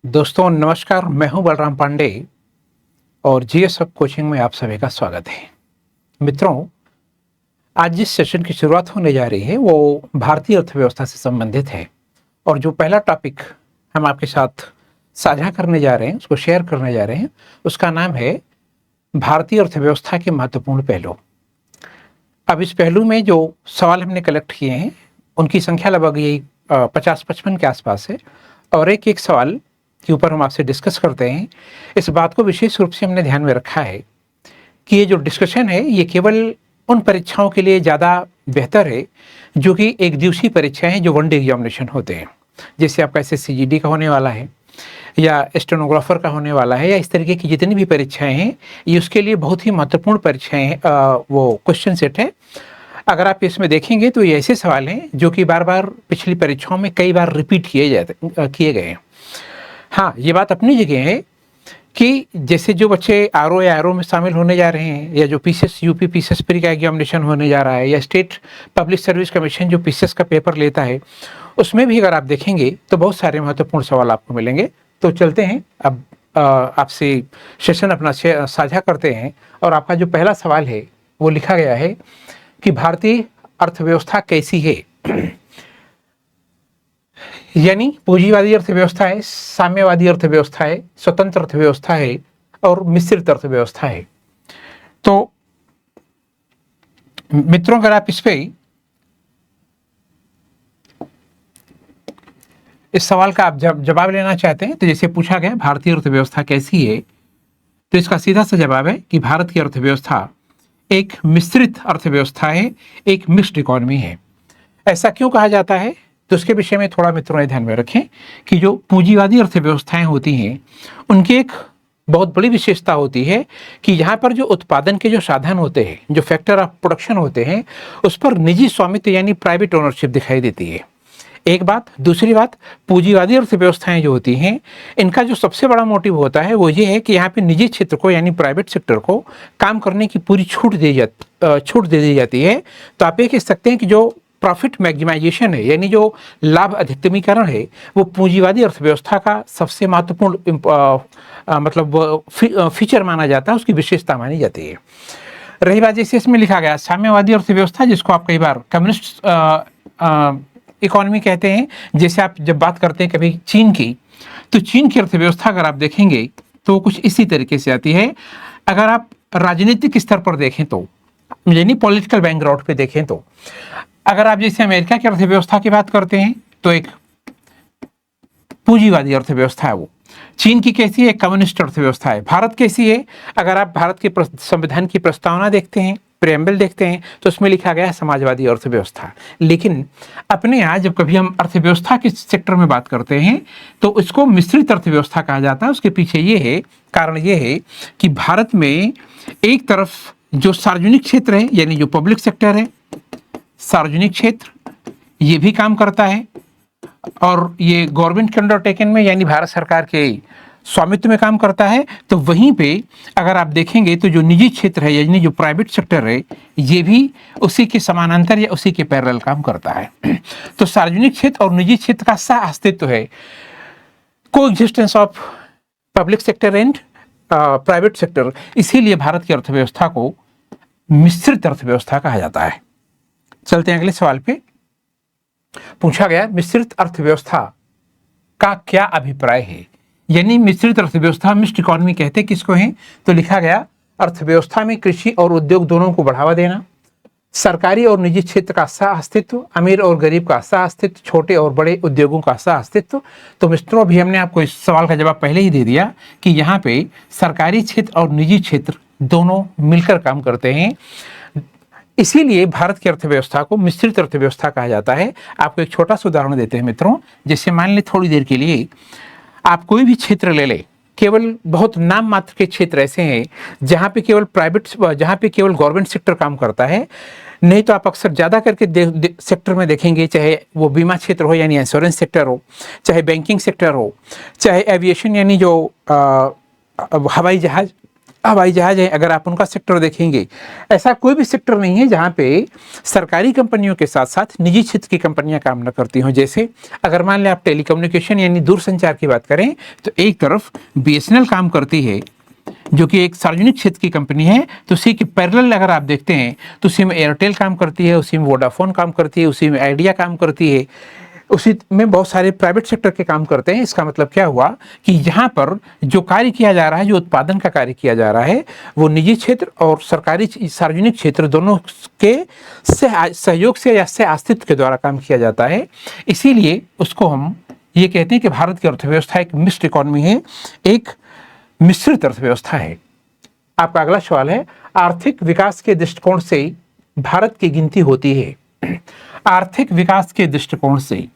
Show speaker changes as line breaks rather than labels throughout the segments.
दोस्तों नमस्कार, मैं हूं बलराम पांडे और जीएसएफ कोचिंग में आप सभी का स्वागत है। मित्रों, आज जिस सेशन की शुरुआत होने जा रही है वो भारतीय अर्थव्यवस्था से संबंधित है और जो पहला टॉपिक हम आपके साथ साझा करने जा रहे हैं, उसको शेयर करने जा रहे हैं, उसका नाम है भारतीय अर्थव्यवस्था के महत्वपूर्ण पहलू। अब इस पहलू में जो सवाल हमने कलेक्ट किए हैं उनकी संख्या लगभग यही 50-55 के आसपास है और एक एक सवाल के ऊपर हम आपसे डिस्कस करते हैं। इस बात को विशेष रूप से हमने ध्यान में रखा है कि ये जो डिस्कशन है ये केवल उन परीक्षाओं के लिए ज़्यादा बेहतर है जो कि एक दिवसीय परीक्षाएं हैं, जो वन डे एग्जामिनेशन होते हैं, जैसे आपका SSCGD का होने वाला है या स्टेनोग्राफर का होने वाला है या इस तरीके की जितनी भी परीक्षाएं हैं, ये उसके लिए बहुत ही महत्वपूर्ण परीक्षाएं हैं। वो क्वेश्चन सेट है। अगर आप इसमें देखेंगे तो ये ऐसे सवाल हैं जो कि बार बार पिछली परीक्षाओं में कई बार रिपीट किए गए हैं। हाँ, ये बात अपनी जगह है कि जैसे जो बच्चे आरओ या आरओ में शामिल होने जा रहे हैं या जो पीसीएस यूपी पीसीएस प्री का एग्जामिनेशन होने जा रहा है या स्टेट पब्लिक सर्विस कमीशन जो पीसीएस का पेपर लेता है, उसमें भी अगर आप देखेंगे तो बहुत सारे महत्वपूर्ण सवाल आपको मिलेंगे। तो चलते हैं अब आपसे सेशन अपना साझा करते हैं और आपका जो पहला सवाल है वो लिखा गया है कि भारतीय अर्थव्यवस्था कैसी है। यानी पूंजीवादी अर्थव्यवस्था है, साम्यवादी अर्थव्यवस्था है, स्वतंत्र अर्थव्यवस्था है और मिश्रित अर्थव्यवस्था है। तो मित्रों, अगर आप इस सवाल का आप जवाब लेना चाहते हैं तो जैसे पूछा गया भारतीय अर्थव्यवस्था कैसी है, तो इसका सीधा सा जवाब है कि भारत की अर्थव्यवस्था एक मिश्रित अर्थव्यवस्था है, एक मिक्स्ड इकोनॉमी है। ऐसा क्यों कहा जाता है तो उसके विषय में थोड़ा मित्रों ध्यान में रखें कि जो पूंजीवादी अर्थव्यवस्थाएं होती हैं उनकी एक बहुत बड़ी विशेषता होती है कि यहाँ पर जो उत्पादन के जो साधन होते हैं, जो फैक्टर ऑफ प्रोडक्शन होते हैं, उस पर निजी स्वामित्व यानी प्राइवेट ओनरशिप दिखाई देती है। एक बात। दूसरी बात, पूंजीवादी अर्थव्यवस्थाएं जो होती हैं इनका जो सबसे बड़ा मोटिव होता है वो ये है कि यहाँ पे निजी क्षेत्र को यानी प्राइवेट सेक्टर को काम करने की पूरी छूट दे दी जाती है। तो आप ये कह सकते हैं कि जो प्रॉफिट मैक्सिमाइजेशन है यानी जो लाभ अधिकतमीकरण है वो पूंजीवादी अर्थव्यवस्था का सबसे महत्वपूर्ण मतलब फीचर माना जाता है, उसकी विशेषता मानी जाती है। रही बात जैसे इसमें लिखा गया साम्यवादी अर्थव्यवस्था, जिसको आप कई बार कम्युनिस्ट इकोनॉमी कहते हैं। जैसे आप जब बात करते हैं कभी चीन की, तो चीन की अर्थव्यवस्था अगर आप देखेंगे तो कुछ इसी तरीके से आती है। अगर आप राजनीतिक स्तर पर देखें तो यानी पॉलिटिकल बैकग्राउंड पे देखें तो अगर आप जैसे अमेरिका की अर्थव्यवस्था की बात करते हैं तो एक पूंजीवादी अर्थव्यवस्था है वो। चीन की कैसी है? कम्युनिस्ट अर्थव्यवस्था है। भारत कैसी है? अगर आप भारत के संविधान की प्रस्तावना देखते हैं, प्रेम्बल देखते हैं, तो उसमें लिखा गया है समाजवादी अर्थव्यवस्था। लेकिन अपने यहाँ जब कभी हम अर्थव्यवस्था के सेक्टर में बात करते हैं तो इसको मिश्रित अर्थव्यवस्था कहा जाता है। उसके पीछे ये है, कारण ये है कि भारत में एक तरफ जो सार्वजनिक क्षेत्र है यानी जो पब्लिक सेक्टर है, सार्वजनिक क्षेत्र ये भी काम करता है और ये गवर्नमेंट के अंडरटेकिंग में यानी भारत सरकार के स्वामित्व में काम करता है। तो वहीं पे अगर आप देखेंगे तो जो निजी क्षेत्र है यानी जो प्राइवेट सेक्टर है ये भी उसी के समानांतर या उसी के पैरेलल काम करता है। तो सार्वजनिक क्षेत्र और निजी क्षेत्र का सह अस्तित्व है, को existence of public sector and private sector. इसीलिए भारत की अर्थव्यवस्था को मिश्रित अर्थव्यवस्था कहा जाता है। चलते हैं अगले सवाल पे। पूछा गया मिश्रित अर्थव्यवस्था का क्या अभिप्राय है, यानी मिश्रित अर्थव्यवस्था, मिक्स्ड इकोनॉमी कहते हैं किसको है? तो लिखा गया अर्थव्यवस्था में कृषि और उद्योग दोनों को बढ़ावा देना, सरकारी और निजी क्षेत्र का सह अस्तित्व, अमीर और गरीब का सह अस्तित्व, छोटे और बड़े उद्योगों का सह अस्तित्व। तो मित्रों, अभी हमने आपको इस सवाल का जवाब पहले ही दे दिया कि यहाँ पे सरकारी क्षेत्र और निजी क्षेत्र दोनों मिलकर काम करते हैं। इसीलिए भारत की अर्थव्यवस्था को मिश्रित अर्थव्यवस्था कहा जाता है। आपको एक छोटा सा उदाहरण देते हैं मित्रों। जैसे मान लें थोड़ी देर के लिए आप कोई भी क्षेत्र ले लें, केवल बहुत नाम मात्र के क्षेत्र ऐसे हैं जहाँ पे केवल गवर्नमेंट सेक्टर काम करता है। नहीं तो आप अक्सर ज़्यादा करके सेक्टर में देखेंगे, चाहे वो बीमा क्षेत्र हो यानी इंश्योरेंस सेक्टर हो, चाहे बैंकिंग सेक्टर हो, चाहे एविएशन यानी जो हवाई जहाज हवाई जहाज है, अगर आप उनका सेक्टर देखेंगे, ऐसा कोई भी सेक्टर नहीं है जहाँ पे सरकारी कंपनियों के साथ साथ निजी क्षेत्र की कंपनियां काम न करती हों। जैसे अगर मान लें आप टेलीकम्युनिकेशन यानी दूरसंचार की बात करें, तो एक तरफ बीएसएनएल काम करती है जो कि एक सार्वजनिक क्षेत्र की कंपनी है, तो उसी के पैरेलल अगर आप देखते हैं तो उसी में एयरटेल काम करती है, उसी में वोडाफोन काम करती है, उसी में आइडिया काम करती है, उसी में बहुत सारे प्राइवेट सेक्टर के काम करते हैं। इसका मतलब क्या हुआ कि यहाँ पर जो कार्य किया जा रहा है, जो उत्पादन का कार्य किया जा रहा है, वो निजी क्षेत्र और सरकारी सार्वजनिक क्षेत्र दोनों के सहयोग से या से अस्तित्व के द्वारा काम किया जाता है। इसीलिए उसको हम ये कहते हैं कि भारत की अर्थव्यवस्था एक मिक्स्ड इकोनॉमी है, एक मिश्रित अर्थव्यवस्था है। आपका अगला सवाल है, आर्थिक विकास के दृष्टिकोण से भारत की गिनती होती है। आर्थिक विकास के दृष्टिकोण से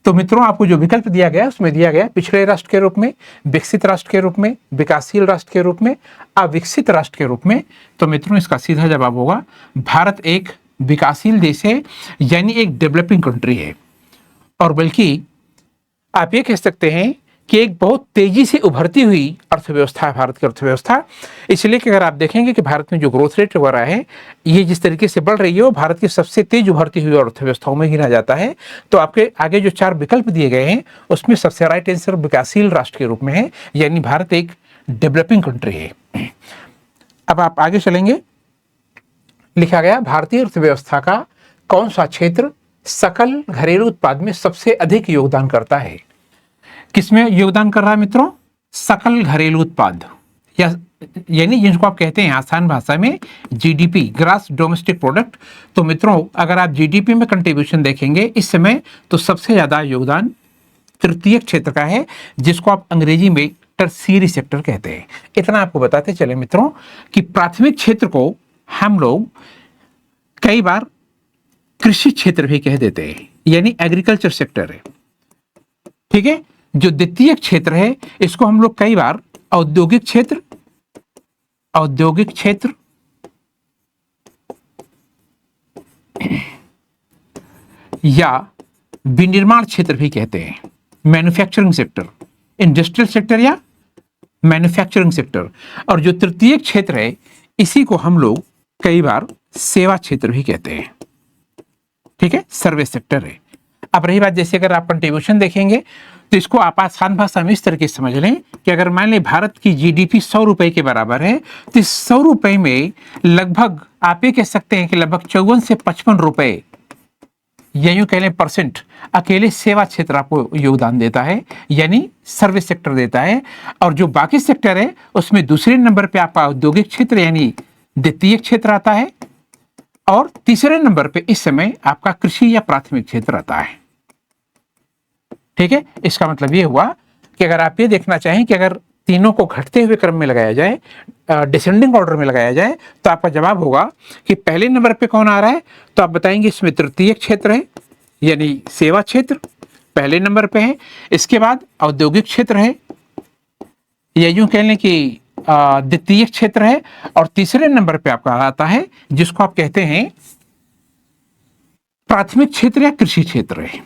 तो मित्रों आपको जो विकल्प दिया गया उसमें दिया गया पिछड़े राष्ट्र के रूप में, विकसित राष्ट्र के रूप में, विकासशील राष्ट्र के रूप में, अविकसित राष्ट्र के रूप में। तो मित्रों इसका सीधा जवाब होगा भारत एक विकासशील देश है, यानी एक डेवलपिंग कंट्री है। और बल्कि आप ये कह सकते हैं कि एक बहुत तेजी से उभरती हुई अर्थव्यवस्था है भारत की अर्थव्यवस्था। इसलिए कि अगर आप देखेंगे कि भारत में जो ग्रोथ रेट हो रहा है, ये जिस तरीके से बढ़ रही है वो भारत की सबसे तेज उभरती हुई अर्थव्यवस्थाओं में गिना जाता है। तो आपके आगे जो 4 विकल्प दिए गए हैं उसमें सबसे राइट आंसर विकासशील राष्ट्र के रूप में है, यानी भारत एक डेवलपिंग कंट्री है। अब आप आगे चलेंगे, लिखा गया भारतीय अर्थव्यवस्था का कौन सा क्षेत्र सकल घरेलू उत्पाद में सबसे अधिक योगदान करता है। किसमें योगदान कर रहा है मित्रों? सकल घरेलू उत्पाद, या यानी जिसको आप कहते हैं आसान भाषा में जीडीपी, ग्रॉस डोमेस्टिक प्रोडक्ट। तो मित्रों अगर आप जीडीपी में कंट्रीब्यूशन देखेंगे इस समय, तो सबसे ज्यादा योगदान तृतीय क्षेत्र का है, जिसको आप अंग्रेजी में टर्शियरी सेक्टर कहते हैं। इतना आपको बताते चले मित्रों कि प्राथमिक क्षेत्र को हम लोग कई बार कृषि क्षेत्र भी कह देते हैं, यानी एग्रीकल्चर सेक्टर है, ठीक है। जो द्वितीय क्षेत्र है इसको हम लोग कई बार औद्योगिक क्षेत्र या विनिर्माण क्षेत्र भी कहते हैं, मैन्युफैक्चरिंग सेक्टर, इंडस्ट्रियल सेक्टर या मैन्युफैक्चरिंग सेक्टर। और जो तृतीय क्षेत्र है इसी को हम लोग कई बार सेवा क्षेत्र भी कहते हैं, ठीक है, सर्विस सेक्टर है। अब रही बात, जैसे अगर आप कंट्रीब्यूशन देखेंगे तो इसको आप आसान भाषा में इस तरीके से समझ लें कि अगर मान लें भारत की जीडीपी 100 रुपए के बराबर है, तो इस 100 रुपए में लगभग आप ये कह सकते हैं कि लगभग 54 से 55 रुपए, या यूं कह लें परसेंट, अकेले सेवा क्षेत्र आपको योगदान देता है, यानी सर्विस सेक्टर देता है। और जो बाकी सेक्टर है उसमें दूसरे नंबर पे आपका औद्योगिक क्षेत्र यानी द्वितीय क्षेत्र आता है, और तीसरे नंबर पे इस समय आपका कृषि या प्राथमिक क्षेत्र आता है, ठीक है। इसका मतलब ये हुआ कि अगर आप ये देखना चाहें कि अगर तीनों को घटते हुए क्रम में लगाया जाए, डिसेंडिंग ऑर्डर में लगाया जाए, तो आपका जवाब होगा कि पहले नंबर पे कौन आ रहा है, तो आप बताएंगे इसमें तृतीय क्षेत्र है, यानी सेवा क्षेत्र पहले नंबर पे है। इसके बाद औद्योगिक क्षेत्र है, या यूं कह लें कि द्वितीय क्षेत्र है, और तीसरे नंबर पे आपका आता है जिसको आप कहते हैं प्राथमिक क्षेत्र या कृषि क्षेत्र है,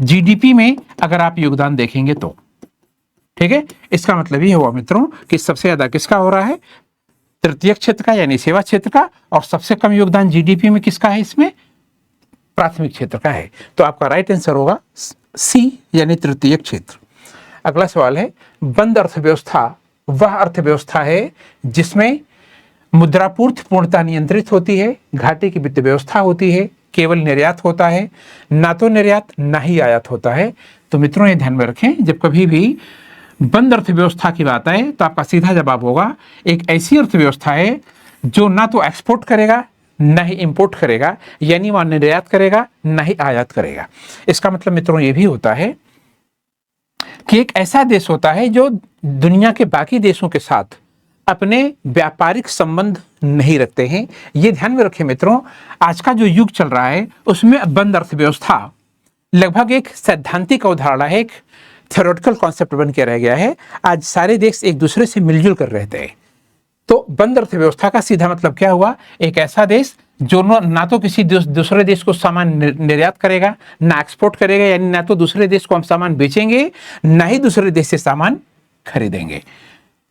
जीडीपी में अगर आप योगदान देखेंगे तो, ठीक है। इसका मतलब ये हुआ मित्रों कि सबसे ज्यादा किसका हो रहा है, तृतीय क्षेत्र का यानी सेवा क्षेत्र का, और सबसे कम योगदान जीडीपी में किसका है, इसमें प्राथमिक क्षेत्र का है। तो आपका राइट आंसर होगा सी, यानी तृतीय क्षेत्र। अगला सवाल है, बंद अर्थव्यवस्था वह अर्थव्यवस्था है जिसमें मुद्रापूर्ति पूर्णतः नियंत्रित होती है, घाटे की वित्त व्यवस्था होती है, केवल निर्यात होता है, ना तो निर्यात ना ही आयात होता है। तो मित्रों ये ध्यान में रखें, जब कभी भी बंद अर्थव्यवस्था की बात आए तो आपका सीधा जवाब होगा एक ऐसी अर्थव्यवस्था है जो ना तो एक्सपोर्ट करेगा ना ही इंपोर्ट करेगा, यानी वह निर्यात करेगा ना ही आयात करेगा। इसका मतलब मित्रों ये भी होता है कि एक ऐसा देश होता है जो दुनिया के बाकी देशों के साथ अपने व्यापारिक संबंध नहीं रखते हैं। ये ध्यान में रखें मित्रों, आज का जो युग चल रहा है उसमें बंद अर्थव्यवस्था लगभग एक सैद्धांतिक अवधारणा है, एक थ्योरेटिकल कॉन्सेप्ट बन के रह गया है। आज सारे देश एक दूसरे से मिलजुल कर रहते हैं। तो बंद अर्थव्यवस्था का सीधा मतलब क्या हुआ, एक ऐसा देश जो ना तो किसी दूसरे देश को सामान निर्यात करेगा ना एक्सपोर्ट करेगा, यानी ना तो दूसरे देश को हम सामान बेचेंगे ना ही दूसरे देश से सामान खरीदेंगे।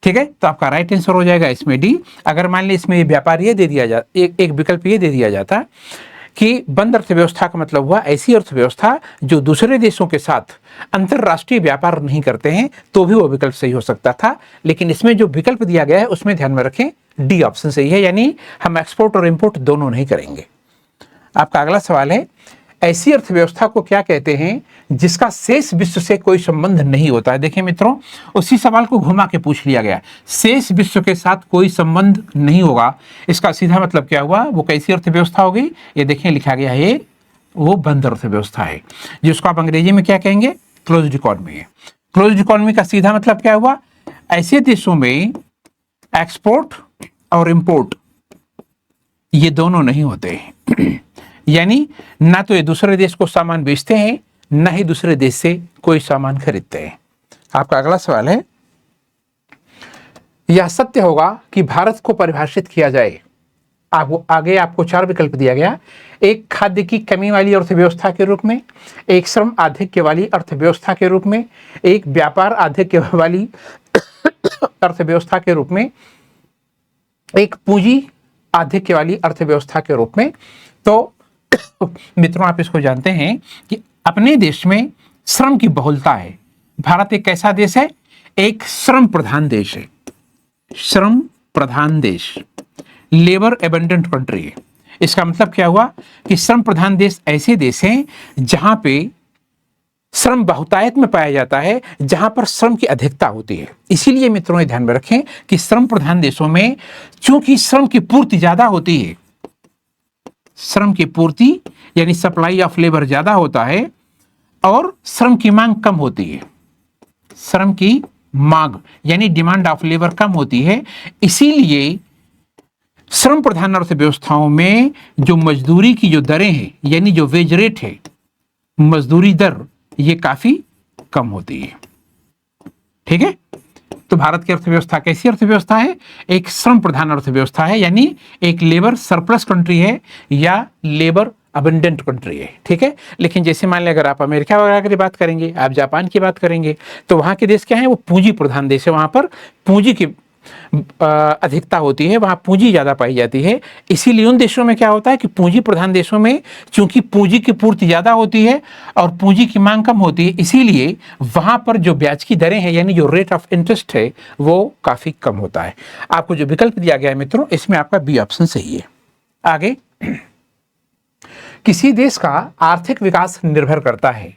ठीक है, तो आपका राइट आंसर हो जाएगा इसमें डी। अगर मान लीजिए इसमें ये व्यापार ये दे दिया जाता, एक विकल्प ये दे दिया जाता कि बंद अर्थव्यवस्था का मतलब हुआ ऐसी अर्थव्यवस्था जो दूसरे देशों के साथ अंतरराष्ट्रीय व्यापार नहीं करते हैं, तो भी वो विकल्प सही हो सकता था। लेकिन इसमें जो विकल्प दिया गया है उसमें ध्यान में रखें डी ऑप्शन सही है, यानी हम एक्सपोर्ट और इंपोर्ट दोनों नहीं करेंगे। आपका अगला सवाल है, ऐसी अर्थव्यवस्था को क्या कहते हैं जिसका शेष विश्व से कोई संबंध नहीं होता है। देखिए मित्रों, उसी सवाल को घुमा के पूछ लिया गया, शेष विश्व के साथ कोई संबंध नहीं होगा, इसका सीधा मतलब क्या हुआ, वो कैसी अर्थव्यवस्था होगी। ये देखिए लिखा गया है, वो बंद अर्थव्यवस्था है, जिसको आप अंग्रेजी में क्या कहेंगे, क्लोज्ड इकोनॉमी है। क्लोज्ड इकोनॉमी का सीधा मतलब क्या हुआ, ऐसे देशों में एक्सपोर्ट और इंपोर्ट ये दोनों नहीं होते यानी ना तो ये दूसरे देश को सामान बेचते हैं, ना ही दूसरे देश से कोई सामान खरीदते हैं। आपका अगला सवाल है, यह सत्य होगा कि भारत को परिभाषित किया जाए। आगे आपको 4 विकल्प दिया गया, एक खाद्य की कमी वाली अर्थव्यवस्था के रूप में, एक श्रम आधिक्य वाली अर्थव्यवस्था के रूप में, एक व्यापार आधिक्य वाली अर्थव्यवस्था के रूप में, एक पूंजी आधिक्य वाली अर्थव्यवस्था के रूप में। तो मित्रों, आप इसको जानते हैं कि अपने देश में श्रम की बहुलता है। भारत एक कैसा देश है, एक श्रम प्रधान देश है, श्रम प्रधान देश, लेबर एबंडेंट कंट्री है। इसका मतलब क्या हुआ कि श्रम प्रधान देश ऐसे देश हैं जहां पे श्रम बहुतायत में पाया जाता है, जहां पर श्रम की अधिकता होती है। इसीलिए मित्रों, ध्यान में रखें कि श्रम प्रधान देशों में चूंकि श्रम की पूर्ति ज्यादा होती है, श्रम की पूर्ति यानी सप्लाई ऑफ लेबर ज्यादा होता है और श्रम की मांग कम होती है, श्रम की मांग यानी डिमांड ऑफ लेबर कम होती है। इसीलिए श्रम प्रधान अर्थव्यवस्थाओं में जो मजदूरी की जो दरें हैं, यानी जो वेज रेट है, मजदूरी दर, ये काफी कम होती है। ठीक है, तो भारत की अर्थव्यवस्था कैसी अर्थव्यवस्था है, एक श्रम प्रधान अर्थव्यवस्था है, यानी एक लेबर सरप्लस कंट्री है या लेबर अबंडेंट कंट्री है। ठीक है, लेकिन जैसे मान लें अगर आप अमेरिका वगैरह की बात करेंगे, आप जापान की बात करेंगे, तो वहां के देश क्या है, वो पूंजी प्रधान देश है, वहां पर पूंजी की अधिकता होती है, वहां पूंजी ज्यादा पाई जाती है। इसीलिए उन देशों में क्या होता है कि पूंजी प्रधान देशों में चूंकि पूंजी की पूर्ति ज्यादा होती है और पूंजी की मांग कम होती है, इसीलिए वहां पर जो ब्याज की दरें हैं यानी जो रेट ऑफ इंटरेस्ट है वो काफी कम होता है। आपको जो विकल्प दिया गया है मित्रों, इसमें आपका बी ऑप्शन सही है। आगे, किसी देश का आर्थिक विकास निर्भर करता है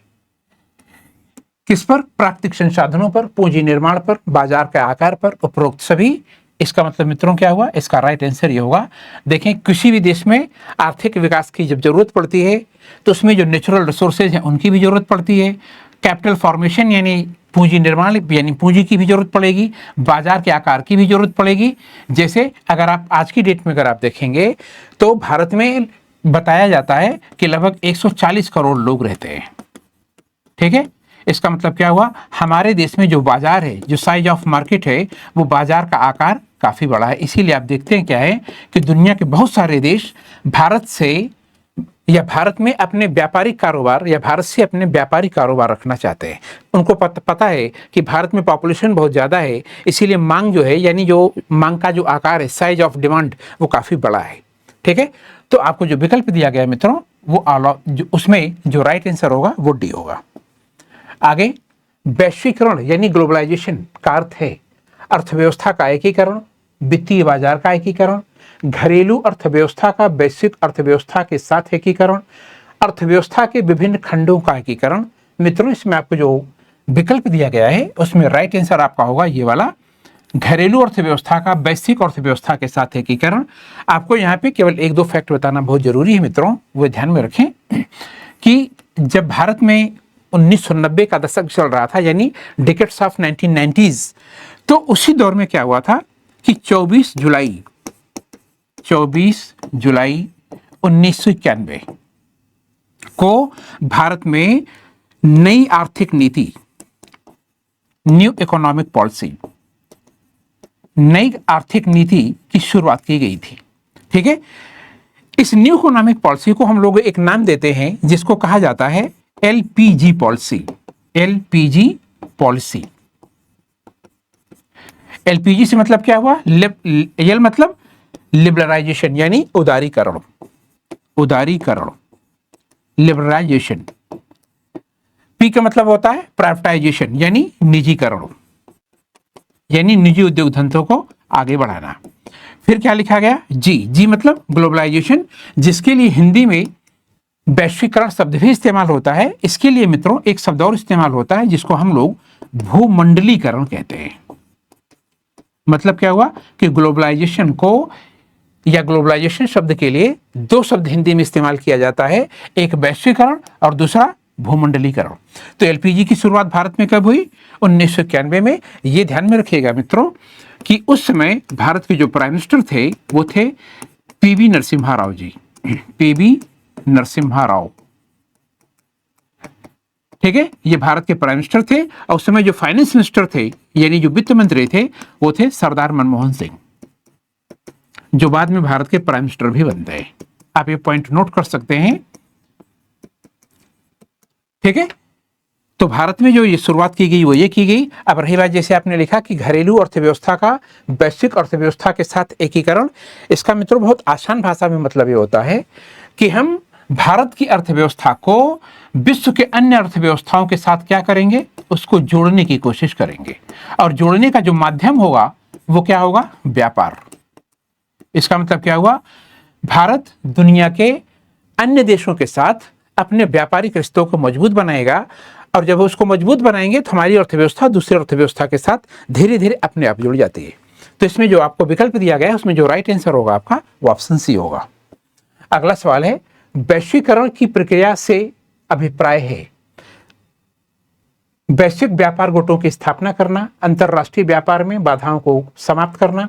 किस पर, प्राकृतिक संसाधनों पर, पूंजी निर्माण पर, बाजार के आकार पर, उपरोक्त सभी। इसका मतलब मित्रों क्या हुआ, इसका राइट आंसर ये होगा। देखें, किसी भी देश में आर्थिक विकास की जब जरूरत पड़ती है तो उसमें जो नेचुरल रिसोर्सेज हैं उनकी भी जरूरत पड़ती है, कैपिटल फॉर्मेशन यानी पूंजी निर्माण यानी पूंजी की भी जरूरत पड़ेगी, बाजार के आकार की भी जरूरत पड़ेगी। जैसे अगर आप आज की डेट में अगर आप देखेंगे तो भारत में बताया जाता है कि लगभग 140 करोड़ लोग रहते हैं। ठीक है, इसका मतलब क्या हुआ, हमारे देश में जो बाजार है, जो साइज ऑफ मार्केट है, वो बाजार का आकार काफी बड़ा है। इसीलिए आप देखते हैं क्या है कि दुनिया के बहुत सारे देश भारत से या भारत में अपने व्यापारिक कारोबार या भारत से अपने व्यापारिक कारोबार रखना चाहते हैं। उनको पता है कि भारत में पॉपुलेशन बहुत ज़्यादा है, इसीलिए मांग जो है यानी जो मांग का जो आकार है, साइज ऑफ डिमांड, वो काफ़ी बड़ा है। ठीक है, तो आपको जो विकल्प दिया गया है मित्रों, वो उसमें जो राइट आंसर होगा वो डी होगा। आगे, वैश्वीकरण यानी ग्लोबलाइजेशन का अर्थ है अर्थव्यवस्था का एकीकरण, वित्तीय बाजार का एकीकरण, घरेलू अर्थव्यवस्था का वैश्विक अर्थव्यवस्था के साथ एकीकरण, अर्थव्यवस्था के विभिन्न खंडों का एकीकरण। मित्रों, इसमें आपको जो विकल्प दिया गया है उसमें राइट आंसर आपका होगा ये वाला, घरेलू अर्थव्यवस्था का वैश्विक अर्थव्यवस्था के साथ एकीकरण। आपको यहाँ पे केवल 1-2 फैक्ट बताना बहुत जरूरी है मित्रों, वो ध्यान में रखें कि जब भारत में 1990 का दशक चल रहा था यानी डिकेड्स ऑफ 1990s, तो उसी दौर में क्या हुआ था कि 24 जुलाई 1991 को भारत में नई आर्थिक नीति, न्यू इकोनॉमिक पॉलिसी, नई आर्थिक नीति की शुरुआत की गई थी। ठीक है, इस न्यू इकोनॉमिक पॉलिसी को हम लोग एक नाम देते हैं जिसको कहा जाता है LPG policy. LPG policy, LPG से मतलब क्या हुआ, एल मतलब लिबरलाइजेशन यानी उदारीकरण, उदारीकरण लिबरलाइजेशन। पी का मतलब होता है प्राइवेटाइजेशन यानी निजीकरण, यानी निजी उद्योग धंधों को आगे बढ़ाना। फिर क्या लिखा गया, जी, जी मतलब ग्लोबलाइजेशन, जिसके लिए हिंदी में वैश्वीकरण शब्द भी इस्तेमाल होता है। इसके लिए मित्रों एक शब्द और इस्तेमाल होता है जिसको हम लोग भूमंडलीकरण कहते हैं। मतलब क्या हुआ कि ग्लोबलाइजेशन को या ग्लोबलाइजेशन शब्द के लिए दो शब्द हिंदी में इस्तेमाल किया जाता है, एक वैश्वीकरण और दूसरा भूमंडलीकरण। तो एलपीजी की शुरुआत भारत में कब हुई, 1991 में। ये ध्यान में रखिएगा मित्रों कि उस समय भारत के जो प्राइम मिनिस्टर थे वो थे पीवी नरसिम्हा राव जी, पीवी नरसिम्हा राव। ठीक है, ये भारत के प्राइम मिनिस्टर थे और उस समय जो फाइनेंस मिनिस्टर थे यानी जो वित्त मंत्री थे वो थे सरदार मनमोहन सिंह, जो बाद में भारत के प्राइम मिनिस्टर भी बन गए। आप ये पॉइंट नोट कर सकते हैं। ठीक है, तो भारत में जो ये शुरुआत की गई वो ये की गई। अब रही बात, जैसे आपने लिखा कि घरेलू अर्थव्यवस्था का वैश्विक अर्थव्यवस्था के साथ एकीकरण, इसका मित्रों बहुत आसान भाषा में मतलब ये होता है कि हम भारत की अर्थव्यवस्था को विश्व के अन्य अर्थव्यवस्थाओं के साथ क्या करेंगे, उसको जोड़ने की कोशिश करेंगे। और जोड़ने का जो माध्यम होगा वो क्या होगा, व्यापार। इसका मतलब क्या हुआ, भारत दुनिया के अन्य देशों के साथ अपने व्यापारिक रिश्तों को मजबूत बनाएगा और जब उसको मजबूत बनाएंगे तो हमारी अर्थव्यवस्था दूसरी अर्थव्यवस्था के साथ धीरे धीरे अपने आप जुड़ जाती है। तो इसमें जो आपको विकल्प दिया गया है उसमें जो राइट आंसर होगा आपका वो ऑप्शन सी होगा। अगला सवाल है, वैश्वीकरण की प्रक्रिया से अभिप्राय है। वैश्विक व्यापार गुटों की स्थापना करना, अंतरराष्ट्रीय व्यापार में बाधाओं को समाप्त करना,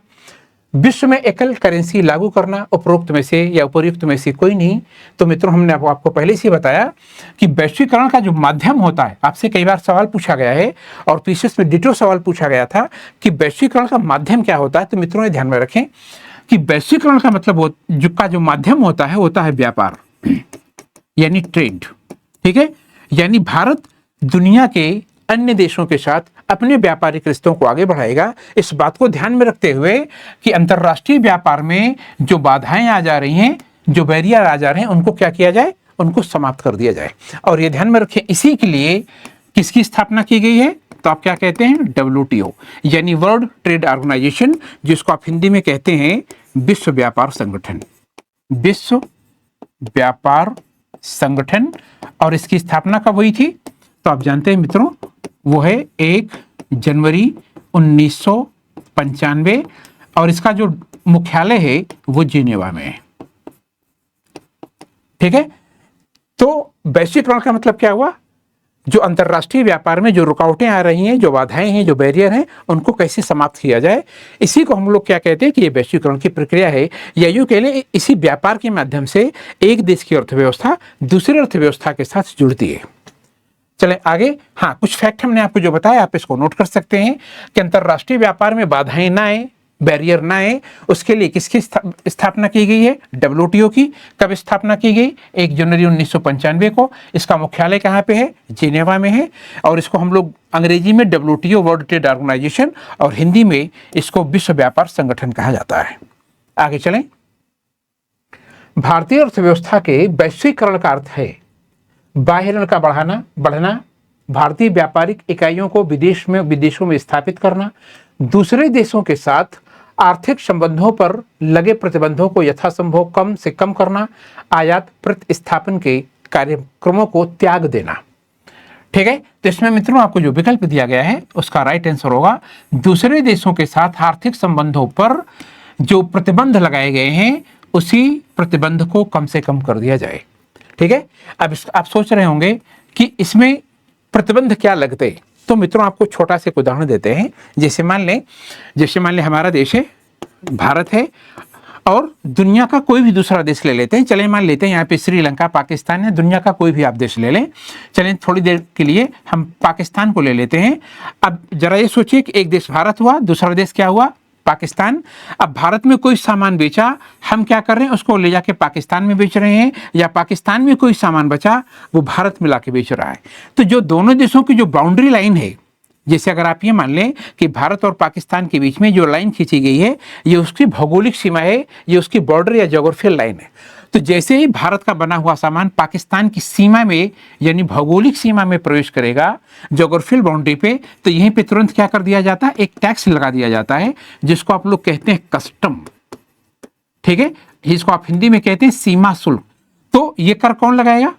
विश्व में एकल करेंसी लागू करना, उपरोक्त में से या उपर्युक्त में से कोई नहीं। तो मित्रों हमने आपको पहले से बताया कि वैश्वीकरण का जो माध्यम होता है, आपसे कई बार सवाल पूछा गया है और पीसीएस में डिटो सवाल पूछा गया था कि वैश्वीकरण का माध्यम क्या होता है। तो मित्रों ये ध्यान में रखें कि वैश्वीकरण का मतलब जो माध्यम होता है व्यापार यानी ट्रेड। ठीक है, यानी भारत दुनिया के अन्य देशों के साथ अपने व्यापारिक रिश्तों को आगे बढ़ाएगा। इस बात को ध्यान में रखते हुए कि अंतरराष्ट्रीय व्यापार में जो बाधाएं आ जा रही हैं, जो बैरियर आ जा रहे हैं, उनको क्या किया जाए, उनको समाप्त कर दिया जाए। और ये ध्यान में रखें, इसी के लिए किसकी स्थापना की गई है, तो आप क्या कहते हैं, WTO यानी वर्ल्ड ट्रेड ऑर्गेनाइजेशन, जिसको आप हिंदी में कहते हैं विश्व व्यापार संगठन, विश्व व्यापार संगठन। और इसकी स्थापना कब हुई थी, तो आप जानते हैं मित्रों वो है 1 जनवरी 1995 और इसका जो मुख्यालय है वो जिनेवा में है। ठीक है, तो वैश्वीकरण का मतलब क्या हुआ, जो अंतरराष्ट्रीय व्यापार में जो रुकावटें आ रही हैं, जो बाधाएं हैं, जो बैरियर हैं, उनको कैसे समाप्त किया जाए, इसी को हम लोग क्या कहते हैं कि ये वैश्वीकरण की प्रक्रिया है। या यूं कह लें, इसी व्यापार के माध्यम से एक देश की अर्थव्यवस्था दूसरी अर्थव्यवस्था के साथ जुड़ती है। चले आगे। हाँ, कुछ फैक्ट हमने आपको जो बताया आप इसको नोट कर सकते हैं कि अंतरराष्ट्रीय व्यापार में बाधाएं ना आए, बैरियर ना आए, उसके लिए किसकी स्थापना की गई है, WTO की। कब स्थापना की गई, 1 जनवरी 1995 को। इसका मुख्यालय कहाँ पे है, जिनेवा में है। और इसको हम लोग अंग्रेजी में WTO वर्ल्ड ट्रेड ऑर्गेनाइजेशन और हिंदी में इसको विश्व व्यापार संगठन कहा जाता है। आगे चलें। भारतीय अर्थव्यवस्था के वैश्वीकरण का अर्थ है बाह्य ऋण का बढ़ना, भारतीय व्यापारिक इकाइयों को विदेशों में स्थापित करना, दूसरे देशों के साथ आर्थिक संबंधों पर लगे प्रतिबंधों को यथासंभव कम से कम करना, आयात प्रतिस्थापन के कार्यक्रमों को त्याग देना। ठीक है, तो इसमें मित्रों आपको जो विकल्प दिया गया है उसका राइट आंसर होगा दूसरे देशों के साथ आर्थिक संबंधों पर जो प्रतिबंध लगाए गए हैं उसी प्रतिबंध को कम से कम कर दिया जाए। ठीक है, अब आप सोच रहे होंगे कि इसमें प्रतिबंध क्या लगते, तो मित्रों आपको छोटा सा उदाहरण देते हैं। जैसे मान लें हमारा देश है, भारत है, और दुनिया का कोई भी दूसरा देश ले लेते हैं। चलें मान लेते हैं यहाँ पे श्रीलंका, पाकिस्तान है, दुनिया का कोई भी आप देश ले लें। चलें थोड़ी देर के लिए हम पाकिस्तान को ले लेते हैं। अब जरा ये सोचिए कि एक देश भारत हुआ, दूसरा देश क्या हुआ, पाकिस्तान। अब भारत में कोई सामान बेचा, हम क्या कर रहे हैं, उसको ले जाके पाकिस्तान में बेच रहे हैं, या पाकिस्तान में कोई सामान बचा वो भारत में लाके बेच रहा है। तो जो दोनों देशों की जो बाउंड्री लाइन है जैसे अगर आप ये मान लें कि भारत और पाकिस्तान के बीच में जो लाइन खींची गई है ये उसकी भौगोलिक सीमा है, ये उसकी बॉर्डर या ज्योग्राफिकल लाइन है। तो जैसे ही भारत का बना हुआ सामान पाकिस्तान की सीमा में यानी भौगोलिक सीमा में प्रवेश करेगा ज्योग्राफिकल बाउंड्री पे, तो यहीं पे तुरंत क्या कर दिया जाता है, एक टैक्स लगा दिया जाता है जिसको आप लोग कहते हैं कस्टम। ठीक है, जिसको आप हिंदी में कहते हैं सीमा शुल्क। तो ये कर कौन लगाएगा,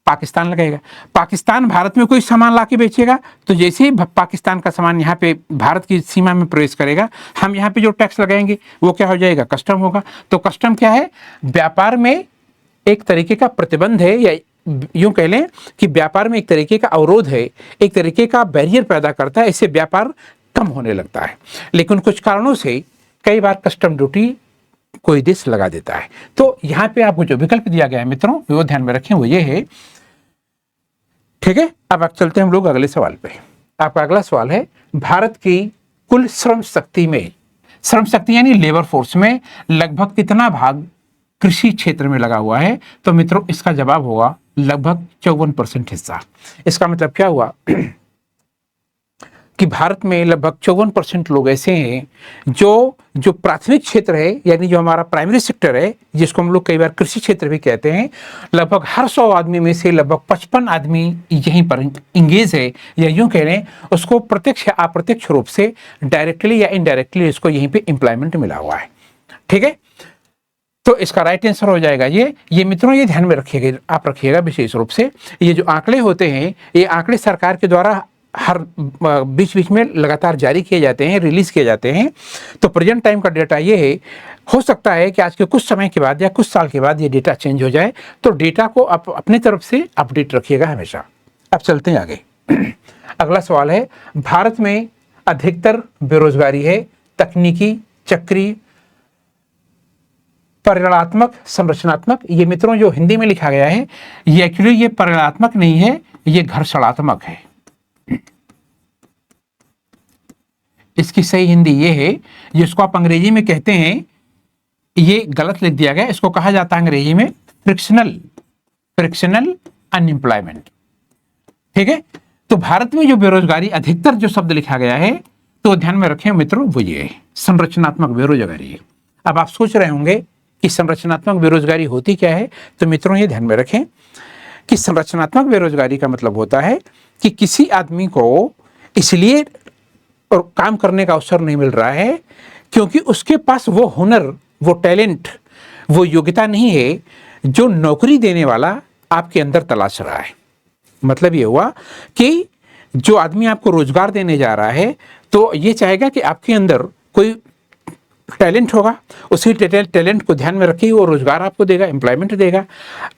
पाकिस्तान लगाएगा। पाकिस्तान भारत में कोई सामान लाके बेचेगा तो जैसे ही पाकिस्तान का सामान यहाँ पे भारत की सीमा में प्रवेश करेगा, हम यहाँ पे जो टैक्स लगाएंगे वो क्या हो जाएगा, कस्टम होगा। तो कस्टम क्या है, व्यापार में एक तरीके का प्रतिबंध है, या यूं कह लें कि व्यापार में एक तरीके का अवरोध है, एक तरीके का बैरियर पैदा करता है, इससे व्यापार कम होने लगता है। लेकिन कुछ कारणों से कई बार कस्टम ड्यूटी कोई देश लगा देता है। तो यहाँ पे आपको जो विकल्प दिया गया है मित्रों, वो ध्यान में रखें, वो ये है। ठीक है, अब आप चलते हैं हम लोग अगले सवाल पे। आपका अगला सवाल है, भारत की कुल श्रम शक्ति में, श्रम शक्ति यानी लेबर फोर्स में लगभग कितना भाग कृषि क्षेत्र में लगा हुआ है। तो मित्रों इसका जवाब होगा लगभग 54% हिस्सा। इसका मतलब क्या हुआ कि भारत में लगभग 54% लोग ऐसे हैं जो प्राथमिक क्षेत्र है, यानी जो हमारा प्राइमरी सेक्टर है, जिसको हम लोग कई बार कृषि क्षेत्र भी कहते हैं, लगभग हर 100 आदमी में से लगभग 55 आदमी यहीं पर इंगेज है, या यूं कह लें उसको प्रत्यक्ष या अप्रत्यक्ष रूप से डायरेक्टली या इनडायरेक्टली इसको यहीं पे एम्प्लॉयमेंट मिला हुआ है। ठीक है, तो इसका राइट आंसर हो जाएगा ये मित्रों, ये ध्यान में रखिएगा, आप रखिएगा विशेष रूप से। ये जो आंकड़े होते हैं, ये आंकड़े सरकार के द्वारा हर बीच बीच में लगातार जारी किए जाते हैं, रिलीज किए जाते हैं। तो प्रेजेंट टाइम का डेटा ये है, हो सकता है कि आज के कुछ समय के बाद या कुछ साल के बाद ये डेटा चेंज हो जाए, तो डेटा को आप अपनी तरफ से अपडेट रखिएगा हमेशा। अब चलते हैं आगे। अगला सवाल है, भारत में अधिकतर बेरोजगारी है तकनीकी, चक्रीय, परिणात्मक, संरचनात्मक। ये मित्रों जो हिंदी में लिखा गया है, ये एक्चुअली ये परिणात्मक नहीं है, ये घर्षणात्मक है। इसकी सही हिंदी ये है, जिसको आप अंग्रेजी में कहते हैं, ये गलत लिख दिया गया, इसको कहा जाता है अंग्रेजी में फ्रिक्शनल अनएम्प्लॉयमेंट। ठीक है, तो भारत में जो बेरोजगारी अधिकतर जो शब्द लिखा गया है, तो ध्यान में रखें मित्रों, वो ये है संरचनात्मक बेरोजगारी है। अब आप सोच रहे होंगे कि संरचनात्मक बेरोजगारी होती क्या है, तो मित्रों ये ध्यान में रखें कि संरचनात्मक बेरोजगारी का मतलब होता है कि किसी आदमी को इसलिए और काम करने का अवसर नहीं मिल रहा है क्योंकि उसके पास वो हुनर, वो टैलेंट, वो योग्यता नहीं है जो नौकरी देने वाला आपके अंदर तलाश रहा है। मतलब ये हुआ कि जो आदमी आपको रोजगार देने जा रहा है, तो ये चाहेगा कि आपके अंदर कोई टैलेंट होगा, उसी टैलेंट को ध्यान में रखिए वो रोजगार आपको देगा, एम्प्लॉयमेंट देगा।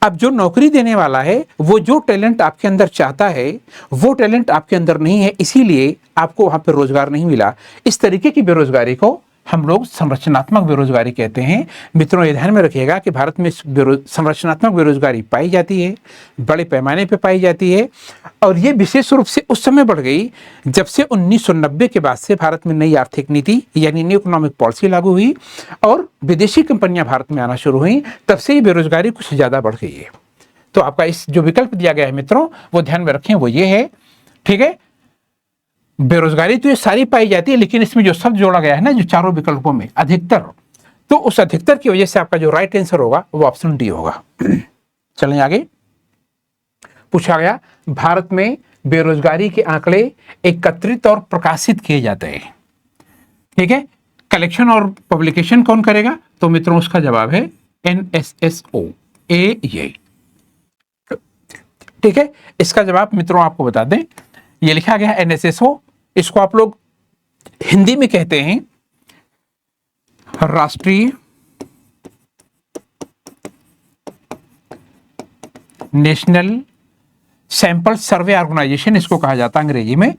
अब जो नौकरी देने वाला है, वो जो टैलेंट आपके अंदर चाहता है वो टैलेंट आपके अंदर नहीं है, इसीलिए आपको वहां पर रोजगार नहीं मिला। इस तरीके की बेरोजगारी को हम लोग संरचनात्मक बेरोजगारी कहते हैं। मित्रों ये ध्यान में रखिएगा कि भारत में संरचनात्मक बेरोजगारी पाई जाती है, बड़े पैमाने पर पाई जाती है, और ये विशेष रूप से उस समय बढ़ गई जब से 1990 के बाद से भारत में नई आर्थिक नीति यानी न्यू इकोनॉमिक पॉलिसी लागू हुई और विदेशी कंपनियां भारत में आना शुरू हुई, तब से ये बेरोजगारी कुछ ज़्यादा बढ़ गई है। तो आपका इस जो विकल्प दिया गया है मित्रों, वो ध्यान में रखें, वो ये है। ठीक है, बेरोजगारी तो ये सारी पाई जाती है, लेकिन इसमें जो शब्द जोड़ा गया है ना, जो चारों विकल्पों में अधिकतर, तो उस अधिकतर की वजह से आपका जो राइट आंसर होगा वो ऑप्शन डी होगा। चलें आगे। पूछा गया, भारत में बेरोजगारी के आंकड़े एकत्रित और प्रकाशित किए जाते हैं। ठीक है, कलेक्शन और पब्लिकेशन कौन करेगा, तो मित्रों उसका जवाब है NSSO, ये। ठीक है, इसका जवाब मित्रों आपको बता दें, ये लिखा गया है NSSO, इसको आप लोग हिंदी में कहते हैं राष्ट्रीय नेशनल सैंपल सर्वे ऑर्गेनाइजेशन, इसको कहा जाता है अंग्रेजी में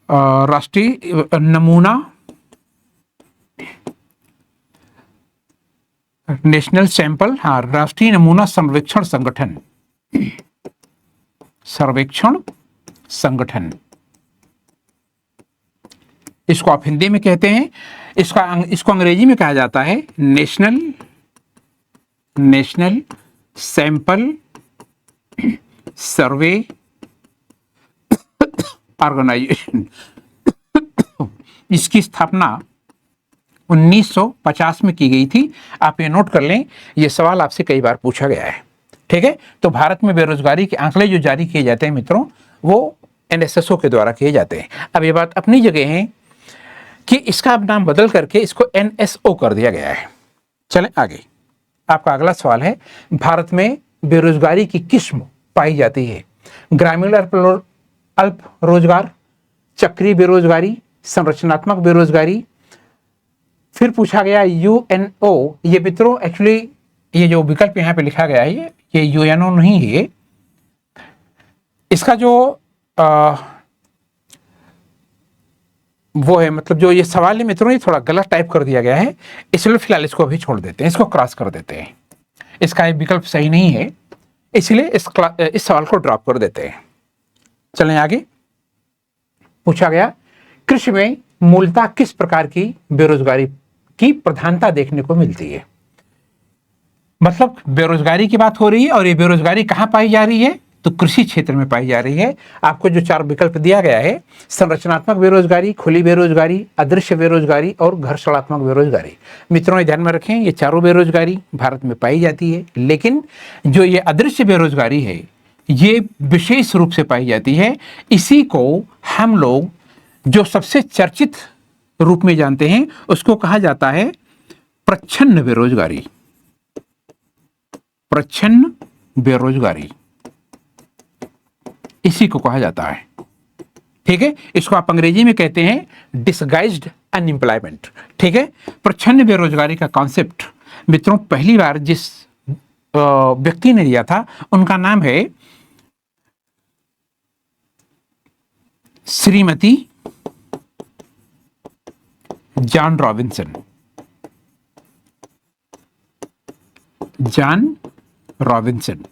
राष्ट्रीय नमूना नेशनल सैंपल, हाँ, राष्ट्रीय नमूना सर्वेक्षण संगठन, इसको आप हिंदी में कहते हैं। इसको अंग्रेजी में कहा जाता है नेशनल सैंपल सर्वे ऑर्गेनाइजेशन इसकी स्थापना 1950 में की गई थी। आप ये नोट कर लें, ये सवाल आपसे कई बार पूछा गया है। ठीक है, तो भारत में बेरोजगारी के आंकड़े जो जारी किए जाते हैं मित्रों, वो एनएसएसओ के द्वारा किए जाते हैं। अब ये बात अपनी जगह है कि इसका अब नाम बदल करके इसको एनएसओ कर दिया गया है। चलें आगे। आपका अगला सवाल है, भारत में बेरोजगारी की किस्म पाई जाती है? ग्रामीण अल्प रोजगार, चक्रीय बेरोजगारी, संरचनात्मक बेरोजगारी। फिर पूछा गया यूएनओ। ये मित्रों एक्चुअली ये जो विकल्प यहाँ पे लिखा गया है ये यूएनओ नहीं है। इसका जो वो है, मतलब जो ये सवाल है मित्रों, ये थोड़ा गलत टाइप कर दिया गया है, इसलिए फिलहाल इसको अभी छोड़ देते हैं, इसको क्रॉस कर देते हैं। इसका विकल्प सही नहीं है, इसलिए इस सवाल को ड्रॉप कर देते हैं। चलें आगे। पूछा गया, कृषि में मूलतः किस प्रकार की बेरोजगारी की प्रधानता देखने को मिलती है? मतलब बेरोजगारी की बात हो रही है और ये बेरोजगारी कहां पाई जा रही है? तो कृषि क्षेत्र में पाई जा रही है। आपको जो 4 विकल्प दिया गया है, संरचनात्मक बेरोजगारी, खुली बेरोजगारी, अदृश्य बेरोजगारी और घर्षणात्मक बेरोजगारी। मित्रों ध्यान में रखें, ये चारों बेरोजगारी भारत में पाई जाती है, लेकिन जो ये अदृश्य बेरोजगारी है ये विशेष रूप से पाई जाती है। इसी को हम लोग जो सबसे चर्चित रूप में जानते हैं उसको कहा जाता है प्रच्छन्न बेरोजगारी। प्रच्छन्न बेरोजगारी इसी को कहा जाता है। ठीक है, इसको आप अंग्रेजी में कहते हैं डिसगाइज्ड अनएम्प्लॉयमेंट। ठीक है, प्रच्छन्न बेरोजगारी का कॉन्सेप्ट मित्रों पहली बार जिस व्यक्ति ने दिया था उनका नाम है Shrimati John Robinson. John Robinson,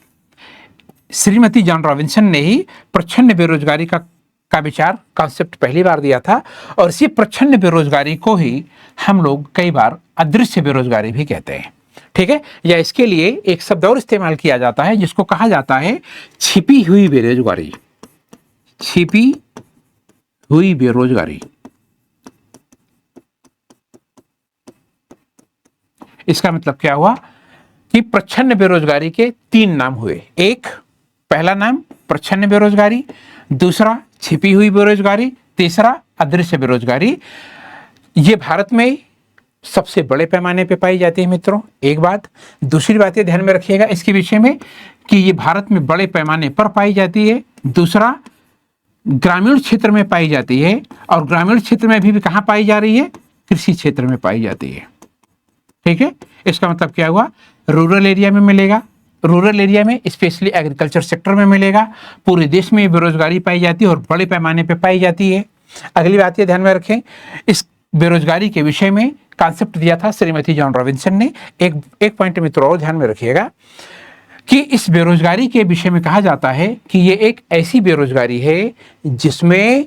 Shrimati John Robinson ने ही प्रच्छन्न बेरोजगारी का विचार कॉन्सेप्ट पहली बार दिया था। और इसी प्रच्छन्न बेरोजगारी को ही हम लोग कई बार अदृश्य बेरोजगारी भी कहते हैं। ठीक है, या इसके लिए एक शब्द और इस्तेमाल किया जाता है जिसको कहा जाता है छिपी हुई बेरोजगारी। छिपी हुई बेरोजगारी। इसका मतलब क्या हुआ कि प्रच्छन्न बेरोजगारी के 3 नाम हुए। एक, पहला नाम प्रच्छन्न बेरोजगारी, दूसरा छिपी हुई बेरोजगारी, तीसरा अदृश्य बेरोजगारी। ये भारत में सबसे बड़े पैमाने पे पाई जाती है मित्रों, एक बात। दूसरी बात ये ध्यान में रखिएगा इसके विषय में कि ये भारत में बड़े पैमाने पर पाई जाती है। दूसरा, ग्रामीण क्षेत्र में पाई जाती है, और ग्रामीण क्षेत्र में भी कहाँ पाई जा रही है? कृषि क्षेत्र में पाई जाती है। ठीक है, इसका मतलब क्या हुआ? रूरल एरिया में मिलेगा, रूरल एरिया में स्पेशली एग्रीकल्चर सेक्टर में मिलेगा। पूरे देश में बेरोजगारी पाई जाती है और बड़े पैमाने पे पाई जाती है। अगली बात ये ध्यान में रखें, इस बेरोजगारी के विषय में कॉन्सेप्ट दिया था श्रीमती जॉन रॉबिन्सन ने। एक पॉइंट मित्रों और ध्यान में रखिएगा कि इस बेरोजगारी के विषय में कहा जाता है कि ये एक ऐसी बेरोजगारी है जिसमें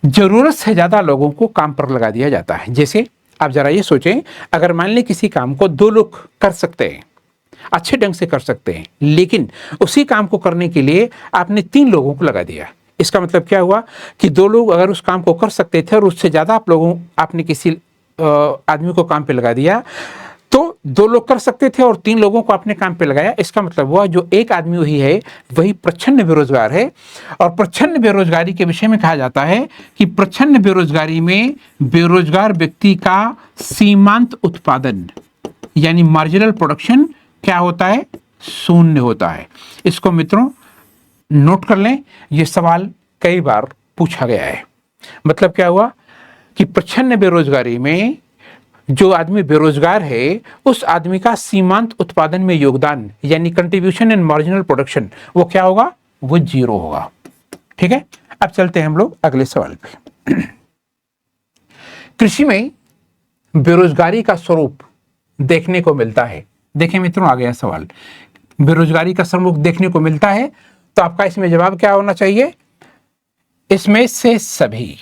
जरूरत से ज्यादा लोगों को काम पर लगा दिया जाता है। जैसे आप जरा ये सोचें, अगर मान लें किसी काम को 2 लोग कर सकते हैं, अच्छे ढंग से कर सकते हैं, लेकिन उसी काम को करने के लिए आपने 3 लोगों को लगा दिया। इसका मतलब क्या हुआ कि 2 लोग अगर उस काम को कर सकते थे और उससे ज्यादा आपने किसी आदमी को काम पे लगा दिया, तो 2 लोग कर सकते थे और 3 लोगों को अपने काम पे लगाया। इसका मतलब हुआ जो एक आदमी वही है वही प्रच्छन्न बेरोजगार है। और प्रच्छन्न बेरोजगारी के विषय में कहा जाता है कि प्रच्छन्न बेरोजगारी में बेरोजगार व्यक्ति का सीमांत उत्पादन यानी मार्जिनल प्रोडक्शन क्या होता है? शून्य होता है। इसको मित्रों नोट कर लें, यह सवाल कई बार पूछा गया है। मतलब क्या हुआ कि प्रच्छन्न बेरोजगारी में जो आदमी बेरोजगार है उस आदमी का सीमांत उत्पादन में योगदान यानी कंट्रीब्यूशन इन मार्जिनल प्रोडक्शन वो क्या होगा? वो 0 होगा। ठीक है, अब चलते हैं हम लोग अगले सवाल पे। कृषि में बेरोजगारी का स्वरूप देखने को मिलता है। देखें मित्रों, आ गया सवाल, बेरोजगारी का स्वरूप देखने को मिलता है, तो आपका इसमें जवाब क्या होना चाहिए? इसमें से सभी।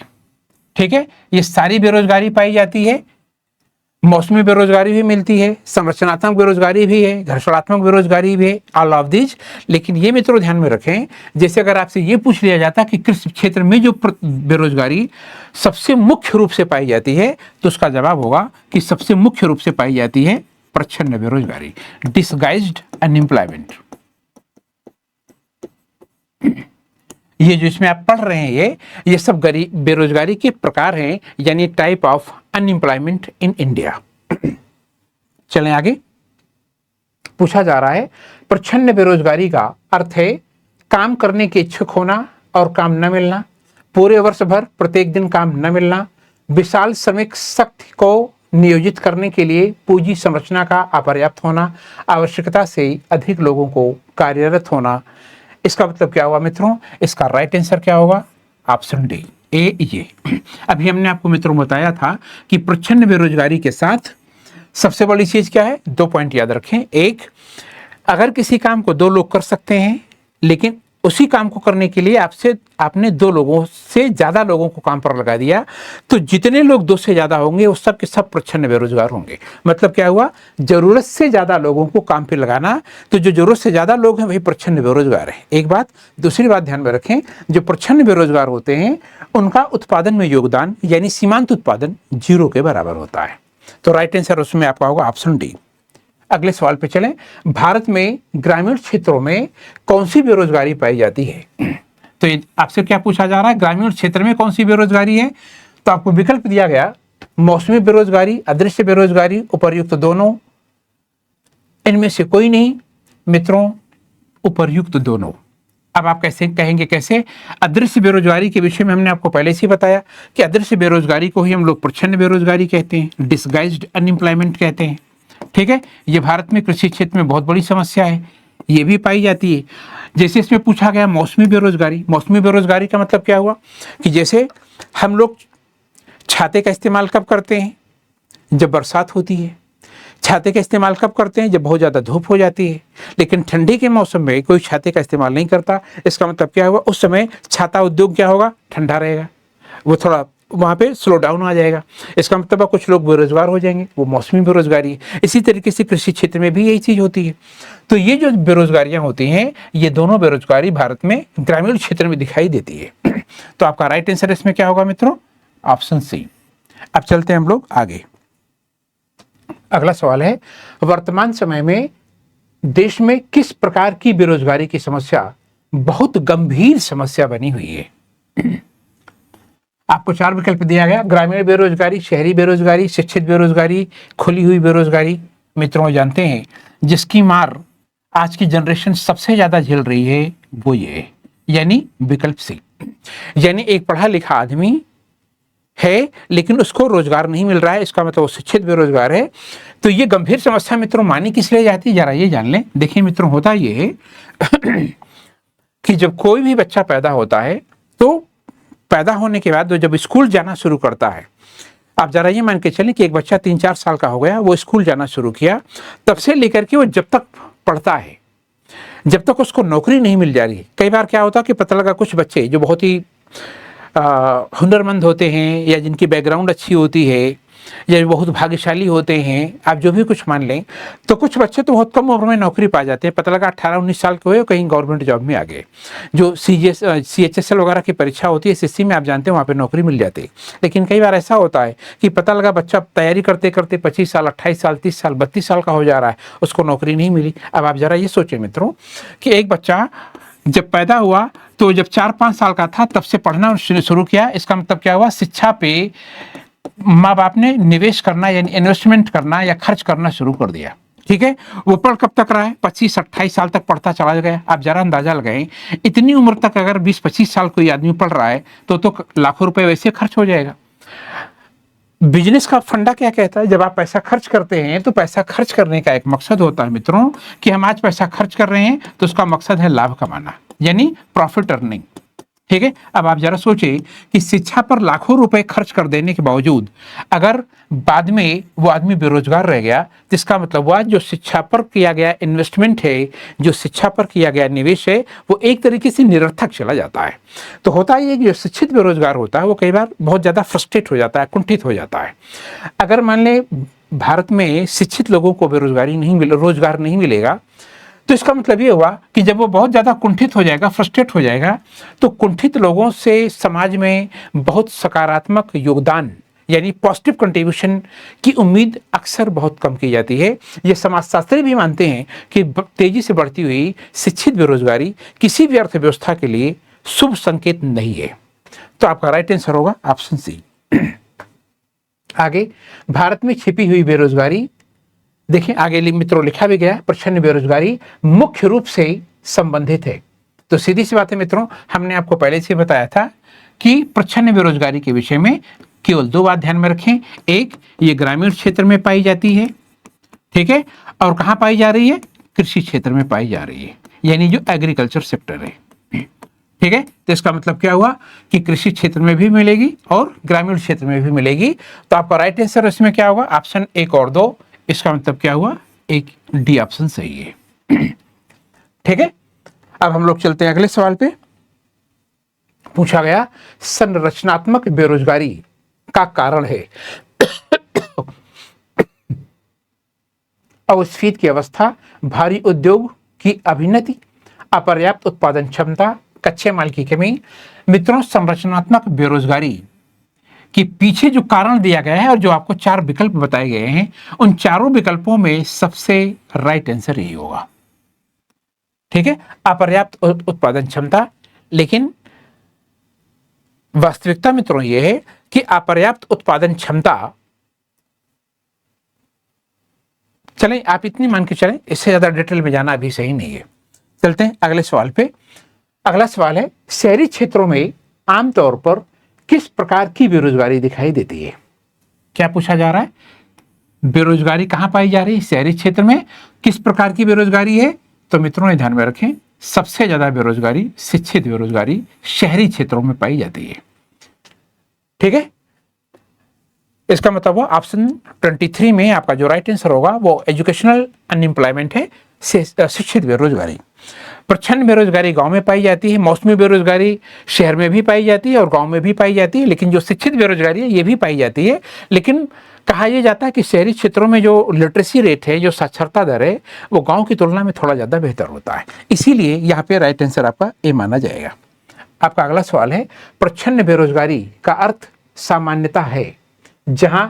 ठीक है, ये सारी बेरोजगारी पाई जाती है। मौसमी बेरोजगारी भी मिलती है, संरचनात्मक बेरोजगारी भी है, घर्षणात्मक बेरोजगारी भी है, ऑल ऑफ दिस। लेकिन ये मित्रों ध्यान में रखें, जैसे अगर आपसे ये पूछ लिया जाता कि कृषि क्षेत्र में जो बेरोजगारी सबसे मुख्य रूप से पाई जाती है, तो उसका जवाब होगा कि सबसे मुख्य रूप से पाई जाती है प्रच्छन्न बेरोजगारी, डिसगाइज्ड अनएम्प्लॉयमेंट। ये जो इसमें आप पढ़ रहे हैं ये सब बेरोजगारी के प्रकार हैं, यानी type of unemployment in India. चलें आगे। पूछा जा रहा है प्रच्छन्न बेरोजगारी का अर्थ है काम करने के इच्छुक होना और काम न मिलना, पूरे वर्ष भर प्रत्येक दिन काम न मिलना, विशाल श्रमिक शक्ति को नियोजित करने के लिए पूंजी संरचना का अपर्याप्त होना, आवश्यकता से अधिक लोगों को कार्यरत होना। इसका मतलब क्या हुआ मित्रों? इसका राइट आंसर क्या होगा? ऑप्शन डी, ए ये। अभी हमने आपको मित्रों बताया था कि प्रच्छन्न बेरोजगारी के साथ सबसे बड़ी चीज क्या है? 2 पॉइंट याद रखें। एक, अगर किसी काम को 2 लोग कर सकते हैं, लेकिन उसी काम को करने के लिए आपने 2 लोगों से ज्यादा लोगों को काम पर लगा दिया, तो जितने लोग 2 से ज्यादा होंगे वो सब के सब प्रच्छन्न बेरोजगार होंगे। मतलब क्या हुआ? जरूरत से ज्यादा लोगों को काम पे लगाना, तो जो जरूरत से ज्यादा लोग हैं वही प्रच्छन्न बेरोजगार है। एक बात। दूसरी बात ध्यान में रखें, जो प्रच्छन्न बेरोजगार होते हैं उनका उत्पादन में योगदान यानी सीमांत उत्पादन 0 के बराबर होता है। तो राइट आंसर उसमें आपका होगा ऑप्शन डी। अगले सवाल पे चलें। भारत में ग्रामीण क्षेत्रों में कौन सी बेरोजगारी पाई जाती है? तो आपसे क्या पूछा जा रहा है? ग्रामीण क्षेत्र में कौन सी बेरोजगारी है? तो आपको विकल्प दिया गया मौसमी बेरोजगारी, अदृश्य बेरोजगारी, उपर्युक्त दोनों, इनमें से कोई नहीं मित्रों, उपर्युक्त दोनों। अब आप कैसे कहेंगे? कैसे? अदृश्य बेरोजगारी के विषय में हमने आपको पहले से ही बताया कि अदृश्य बेरोजगारी को ही हम लोग प्रच्छन्न बेरोजगारी कहते हैं, डिसगाइज्ड अनएम्प्लॉयमेंट कहते हैं। ठीक है, ये भारत में कृषि क्षेत्र में बहुत बड़ी समस्या है, ये भी पाई जाती है। जैसे इसमें पूछा गया मौसमी बेरोजगारी। मौसमी बेरोजगारी का मतलब क्या हुआ कि जैसे हम लोग छाते का इस्तेमाल कब करते हैं? जब बरसात होती है। छाते का इस्तेमाल कब करते हैं? जब बहुत ज़्यादा धूप हो जाती है। लेकिन ठंडी के मौसम में कोई छाते का इस्तेमाल नहीं करता। इसका मतलब क्या हुआ? उस समय छाता उद्योग क्या होगा? ठंडा रहेगा, वो थोड़ा वहाँ पे स्लो डाउन आ जाएगा। इसका मतलब कुछ लोग बेरोजगार हो जाएंगे, वो मौसमी बेरोजगारी है। इसी तरीके से कृषि क्षेत्र में भी यही चीज़ होती है। तो ये जो बेरोजगारियाँ होती हैं, ये दोनों बेरोजगारी भारत में ग्रामीण क्षेत्र में दिखाई देती है। तो आपका राइट आंसर इसमें क्या होगा मित्रों? Option C. अब चलते हैं हम लोग आगे। अगला सवाल है, वर्तमान समय में देश में किस प्रकार की बेरोजगारी की समस्या बहुत गंभीर समस्या बनी हुई है? आपको 4 विकल्प दिया गया, ग्रामीण बेरोजगारी, शहरी बेरोजगारी, शिक्षित बेरोजगारी, खुली हुई बेरोजगारी। मित्रों जानते हैं जिसकी मार आज की जनरेशन सबसे ज्यादा झेल रही है वो ये है, यानी विकल्प सी। यानी एक पढ़ा लिखा आदमी है लेकिन उसको रोजगार नहीं मिल रहा है, इसका मतलब वो शिक्षित बेरोजगार है। तो ये गंभीर समस्या मित्रों मानी किस लिए जाती है, जरा ये जान लें। देखिए मित्रों, होता ये है कि जब कोई भी बच्चा पैदा होता है तो पैदा होने के बाद वो जब स्कूल जाना शुरू करता है, आप जरा ये मान के चलें कि एक बच्चा 3-4 साल का हो गया, वो स्कूल जाना शुरू किया, तब से लेकर के वो जब तक पढ़ता है, जब तक उसको नौकरी नहीं मिल जा रही। कई बार क्या होता है कि पता लगा कुछ बच्चे जो बहुत ही हुनरमंद होते हैं या जिनकी बैकग्राउंड अच्छी होती है या बहुत भाग्यशाली होते हैं, आप जो भी कुछ मान लें, तो कुछ बच्चे तो बहुत कम उम्र में नौकरी पा जाते हैं। पता लगा 18-19 साल के हुए, कहीं गवर्नमेंट जॉब में आ गए। जो CHSL वगैरह की परीक्षा होती है, SSC में आप जानते हैं वहाँ पे नौकरी मिल जाती है। लेकिन कई बार ऐसा होता है कि पता लगा बच्चा तैयारी करते करते 25 साल, 28 साल, 30 साल, 32 साल का हो जा रहा है, उसको नौकरी नहीं मिली। अब आप जरा ये सोचें मित्रों कि एक बच्चा जब पैदा हुआ तो जब 4-5 साल का था तब से पढ़ना शुरू किया। इसका मतलब क्या हुआ? शिक्षा पे माँ बाप ने निवेश करना यानी इन्वेस्टमेंट करना या खर्च करना शुरू कर दिया। ठीक है, वो पढ़ कब तक रहा है? 25-28 साल तक पढ़ता चला गया। आप जरा अंदाजा लगाएं, इतनी उम्र तक अगर 20-25 साल कोई आदमी पढ़ रहा है तो लाखों रुपए वैसे खर्च हो जाएगा। बिजनेस का फंडा क्या कहता है? जब आप पैसा खर्च करते हैं तो पैसा खर्च करने का एक मकसद होता है मित्रों कि हम आज पैसा खर्च कर रहे हैं तो उसका मकसद है लाभ कमाना, यानी प्रॉफिट अर्निंग। ठीक है, अब आप जरा सोचें कि शिक्षा पर लाखों रुपए खर्च कर देने के बावजूद अगर बाद में वो आदमी बेरोजगार रह गया, तो इसका मतलब हुआ जो शिक्षा पर किया गया इन्वेस्टमेंट है, जो शिक्षा पर किया गया निवेश है, वो एक तरीके से निरर्थक चला जाता है। तो होता ये कि जो शिक्षित बेरोजगार होता है वो कई बार बहुत ज़्यादा फ्रस्ट्रेट हो जाता है, कुंठित हो जाता है। अगर मान लें भारत में शिक्षित लोगों को रोजगार नहीं मिलेगा, तो इसका मतलब ये हुआ कि जब वो बहुत ज़्यादा कुंठित हो जाएगा, फ्रस्ट्रेट हो जाएगा, तो कुंठित लोगों से समाज में बहुत सकारात्मक योगदान यानी पॉजिटिव कंट्रीब्यूशन की उम्मीद अक्सर बहुत कम की जाती है। ये समाजशास्त्री भी मानते हैं कि तेजी से बढ़ती हुई शिक्षित बेरोजगारी किसी भी अर्थव्यवस्था के लिए शुभ संकेत नहीं है। तो आपका राइट आंसर होगा ऑप्शन सी। आगे, भारत में छिपी हुई बेरोजगारी, देखिए आगे मित्रों लिखा भी गया, प्रच्छन्न बेरोजगारी मुख्य रूप से संबंधित है। तो सीधी सी बात है मित्रों, हमने आपको पहले से बताया था कि प्रच्छन्न बेरोजगारी के विषय में केवल 2 बात ध्यान में रखें। एक, ये ग्रामीण क्षेत्र में पाई जाती है, ठीक है, और कहां पाई जा रही है? कृषि क्षेत्र में पाई जा रही है, यानी जो एग्रीकल्चर सेक्टर है, ठीक है। तो इसका मतलब क्या हुआ कि कृषि क्षेत्र में भी मिलेगी और ग्रामीण क्षेत्र में भी मिलेगी। तो आपका राइट आंसर इसमें क्या होगा? ऑप्शन 1 और 2। इसका मतलब क्या हुआ? एक डी ऑप्शन सही है, ठीक है। अब हम लोग चलते हैं अगले सवाल पे। पूछा गया संरचनात्मक बेरोजगारी का कारण है अवस्फीत की अवस्था, भारी उद्योग की अभिन्नति, अपर्याप्त उत्पादन क्षमता, कच्चे माल की कमी। मित्रों, संरचनात्मक बेरोजगारी के पीछे जो कारण दिया गया है और जो आपको 4 विकल्प बताए गए हैं, उन चारों विकल्पों में सबसे राइट आंसर यही होगा, ठीक है, अपर्याप्त उत्पादन क्षमता। लेकिन वास्तविकता मित्रों यह है कि अपर्याप्त उत्पादन क्षमता, चलें आप इतनी मान के चलें, इससे ज्यादा डिटेल में जाना अभी सही नहीं है। चलते हैं अगले सवाल पे। अगला सवाल है, शहरी क्षेत्रों में आमतौर पर किस प्रकार की बेरोजगारी दिखाई देती है? क्या पूछा जा रहा है? बेरोजगारी कहां पाई जा रही है? शहरी क्षेत्र में। किस प्रकार की बेरोजगारी है? तो मित्रों ने ध्यान में रखें, सबसे ज्यादा बेरोजगारी, शिक्षित बेरोजगारी शहरी क्षेत्रों में पाई जाती है, ठीक है। इसका मतलब वो ऑप्शन 23 में आपका जो राइट आंसर होगा वो एजुकेशनल अनएम्प्लॉयमेंट है, शिक्षित बेरोजगारी। प्रच्छन्न बेरोजगारी गांव में पाई जाती है, मौसमी बेरोजगारी शहर में भी पाई जाती है और गांव में भी पाई जाती है, लेकिन जो शिक्षित बेरोजगारी है ये भी पाई जाती है। लेकिन कहा यह जाता है कि शहरी क्षेत्रों में जो लिटरेसी रेट है, जो साक्षरता दर है, वो गांव की तुलना में थोड़ा ज्यादा बेहतर होता है, इसीलिए यहाँ पे राइट आंसर आपका ए माना जाएगा। आपका अगला सवाल है, प्रच्छन्न बेरोजगारी का अर्थ सामान्यता है जहां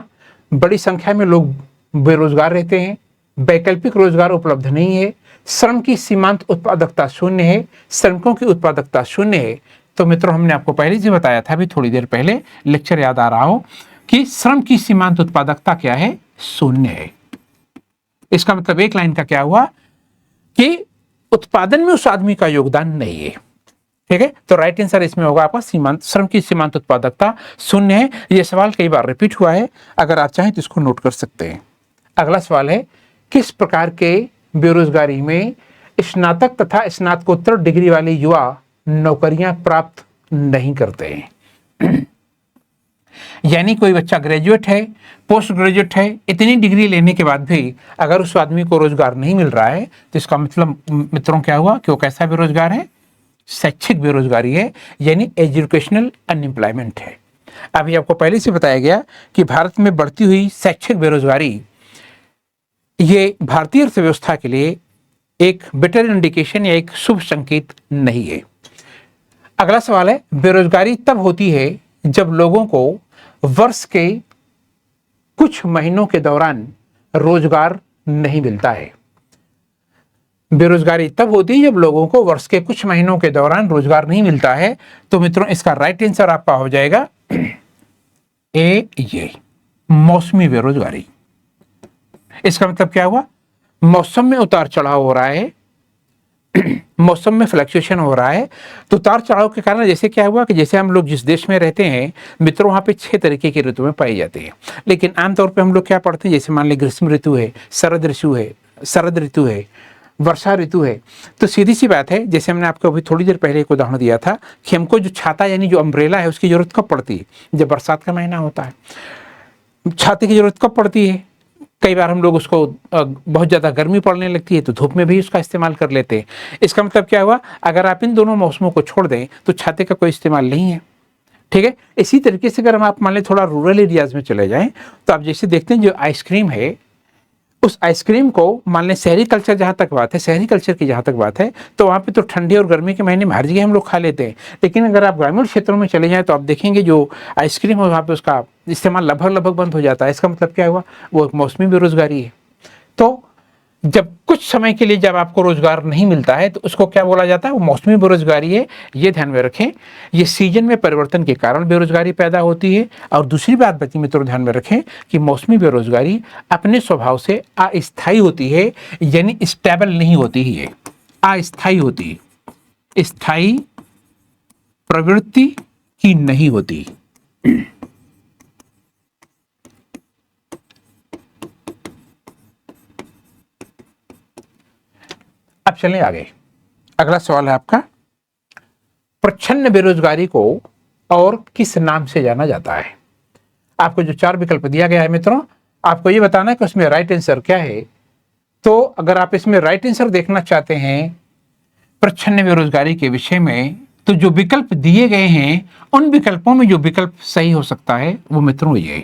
बड़ी संख्या में लोग बेरोजगार रहते हैं, वैकल्पिक रोजगार उपलब्ध नहीं है, श्रम की सीमांत उत्पादकता शून्य है, श्रमिकों की उत्पादकता शून्य है। तो मित्रों, हमने आपको पहले से बताया था, अभी थोड़ी देर पहले लेक्चर याद आ रहा हो, कि श्रम की सीमांत उत्पादकता क्या है? शून्य है। इसका मतलब एक लाइन का क्या हुआ कि उत्पादन में उस आदमी का योगदान नहीं है, ठीक है। तो राइट आंसर इसमें होगा आपका श्रम की सीमांत उत्पादकता शून्य है। यह सवाल कई बार रिपीट हुआ है, अगर आप चाहें तो इसको नोट कर सकते हैं। अगला सवाल है, किस प्रकार के बेरोजगारी में स्नातक तथा स्नातकोत्तर डिग्री वाले युवा नौकरियां प्राप्त नहीं करते हैं? यानी कोई बच्चा ग्रेजुएट है, पोस्ट ग्रेजुएट है, इतनी डिग्री लेने के बाद भी अगर उस आदमी को रोजगार नहीं मिल रहा है, तो इसका मतलब मित्रों क्या हुआ कि वो कैसा बेरोजगार है? शैक्षिक बेरोजगारी है, यानी एजुकेशनल अनएम्प्लॉयमेंट है। अभी आपको पहले से बताया गया कि भारत में बढ़ती हुई शैक्षिक बेरोजगारी ये भारतीय अर्थव्यवस्था के लिए एक बेटर इंडिकेशन या एक शुभ संकेत नहीं है। अगला सवाल है, बेरोजगारी तब होती है जब लोगों को वर्ष के कुछ महीनों के दौरान रोजगार नहीं मिलता है। बेरोजगारी तब होती है जब लोगों को वर्ष के कुछ महीनों के दौरान रोजगार नहीं मिलता है। तो मित्रों, इसका राइट आंसर आपका हो जाएगा ए, ये मौसमी बेरोजगारी। इसका मतलब क्या हुआ? मौसम में उतार चढ़ाव हो रहा है, मौसम में फ्लक्चुएशन हो रहा है। तो उतार चढ़ाव के कारण जैसे क्या हुआ कि जैसे हम लोग जिस देश में रहते हैं मित्रों, वहां पे 6 तरीके की ऋतुएं पाई जाती है, लेकिन आमतौर पे हम लोग क्या पढ़ते हैं, जैसे मान लीजिए ग्रीष्म ऋतु है, शरद ऋतु है, वर्षा ऋतु है। तो सीधी सी बात है, जैसे हमने आपको अभी थोड़ी देर पहले एक उदाहरण दिया था कि हमको जो छाता यानी जो अम्ब्रेला है उसकी जरूरत कब पड़ती है? जब बरसात का महीना होता है। छाते की जरूरत कब पड़ती है? कई बार हम लोग उसको बहुत ज़्यादा गर्मी पड़ने लगती है तो धूप में भी उसका इस्तेमाल कर लेते हैं। इसका मतलब क्या हुआ, अगर आप इन दोनों मौसमों को छोड़ दें तो छाते का कोई इस्तेमाल नहीं है। ठीक है। इसी तरीके से अगर हम आप मान लें थोड़ा रूरल एरियाज में चले जाएं तो आप जैसे देखते हैं जो आइसक्रीम है, उस आइसक्रीम को मान लें शहरी कल्चर जहाँ तक बात है, शहरी कल्चर की जहाँ तक बात है, तो वहाँ पे तो ठंडी और गर्मी के महीने में हर जगह हम लोग खा लेते हैं। लेकिन अगर आप ग्रामीण क्षेत्रों में चले जाएं तो आप देखेंगे जो आइसक्रीम है वहाँ पे उसका इस्तेमाल लगभग लगभग बंद हो जाता है। इसका मतलब क्या हुआ, वो एक मौसमी बेरोजगारी है। तो जब कुछ समय के लिए जब आपको रोजगार नहीं मिलता है तो उसको क्या बोला जाता है, वो मौसमी बेरोजगारी है। ये ध्यान में रखें, ये सीजन में परिवर्तन के कारण बेरोजगारी पैदा होती है। और दूसरी बात बच्चे मित्रों ध्यान में रखें कि मौसमी बेरोजगारी अपने स्वभाव से अस्थायी होती है, यानी स्टेबल नहीं होती ही है, अस्थायी होती है, स्थायी प्रवृत्ति की नहीं होती। अब चलें आगे। अगला सवाल है आपका, प्रच्छन्न बेरोजगारी को और किस नाम से जाना जाता है। आपको जो 4 विकल्प दिया गया है मित्रों, आपको ये बताना है कि उसमें राइट आंसर क्या है। तो अगर आप इसमें राइट आंसर देखना चाहते हैं प्रच्छन्न बेरोजगारी के विषय में, तो जो विकल्प दिए गए हैं उन विकल्पों में जो विकल्प सही हो सकता है वो मित्रों ये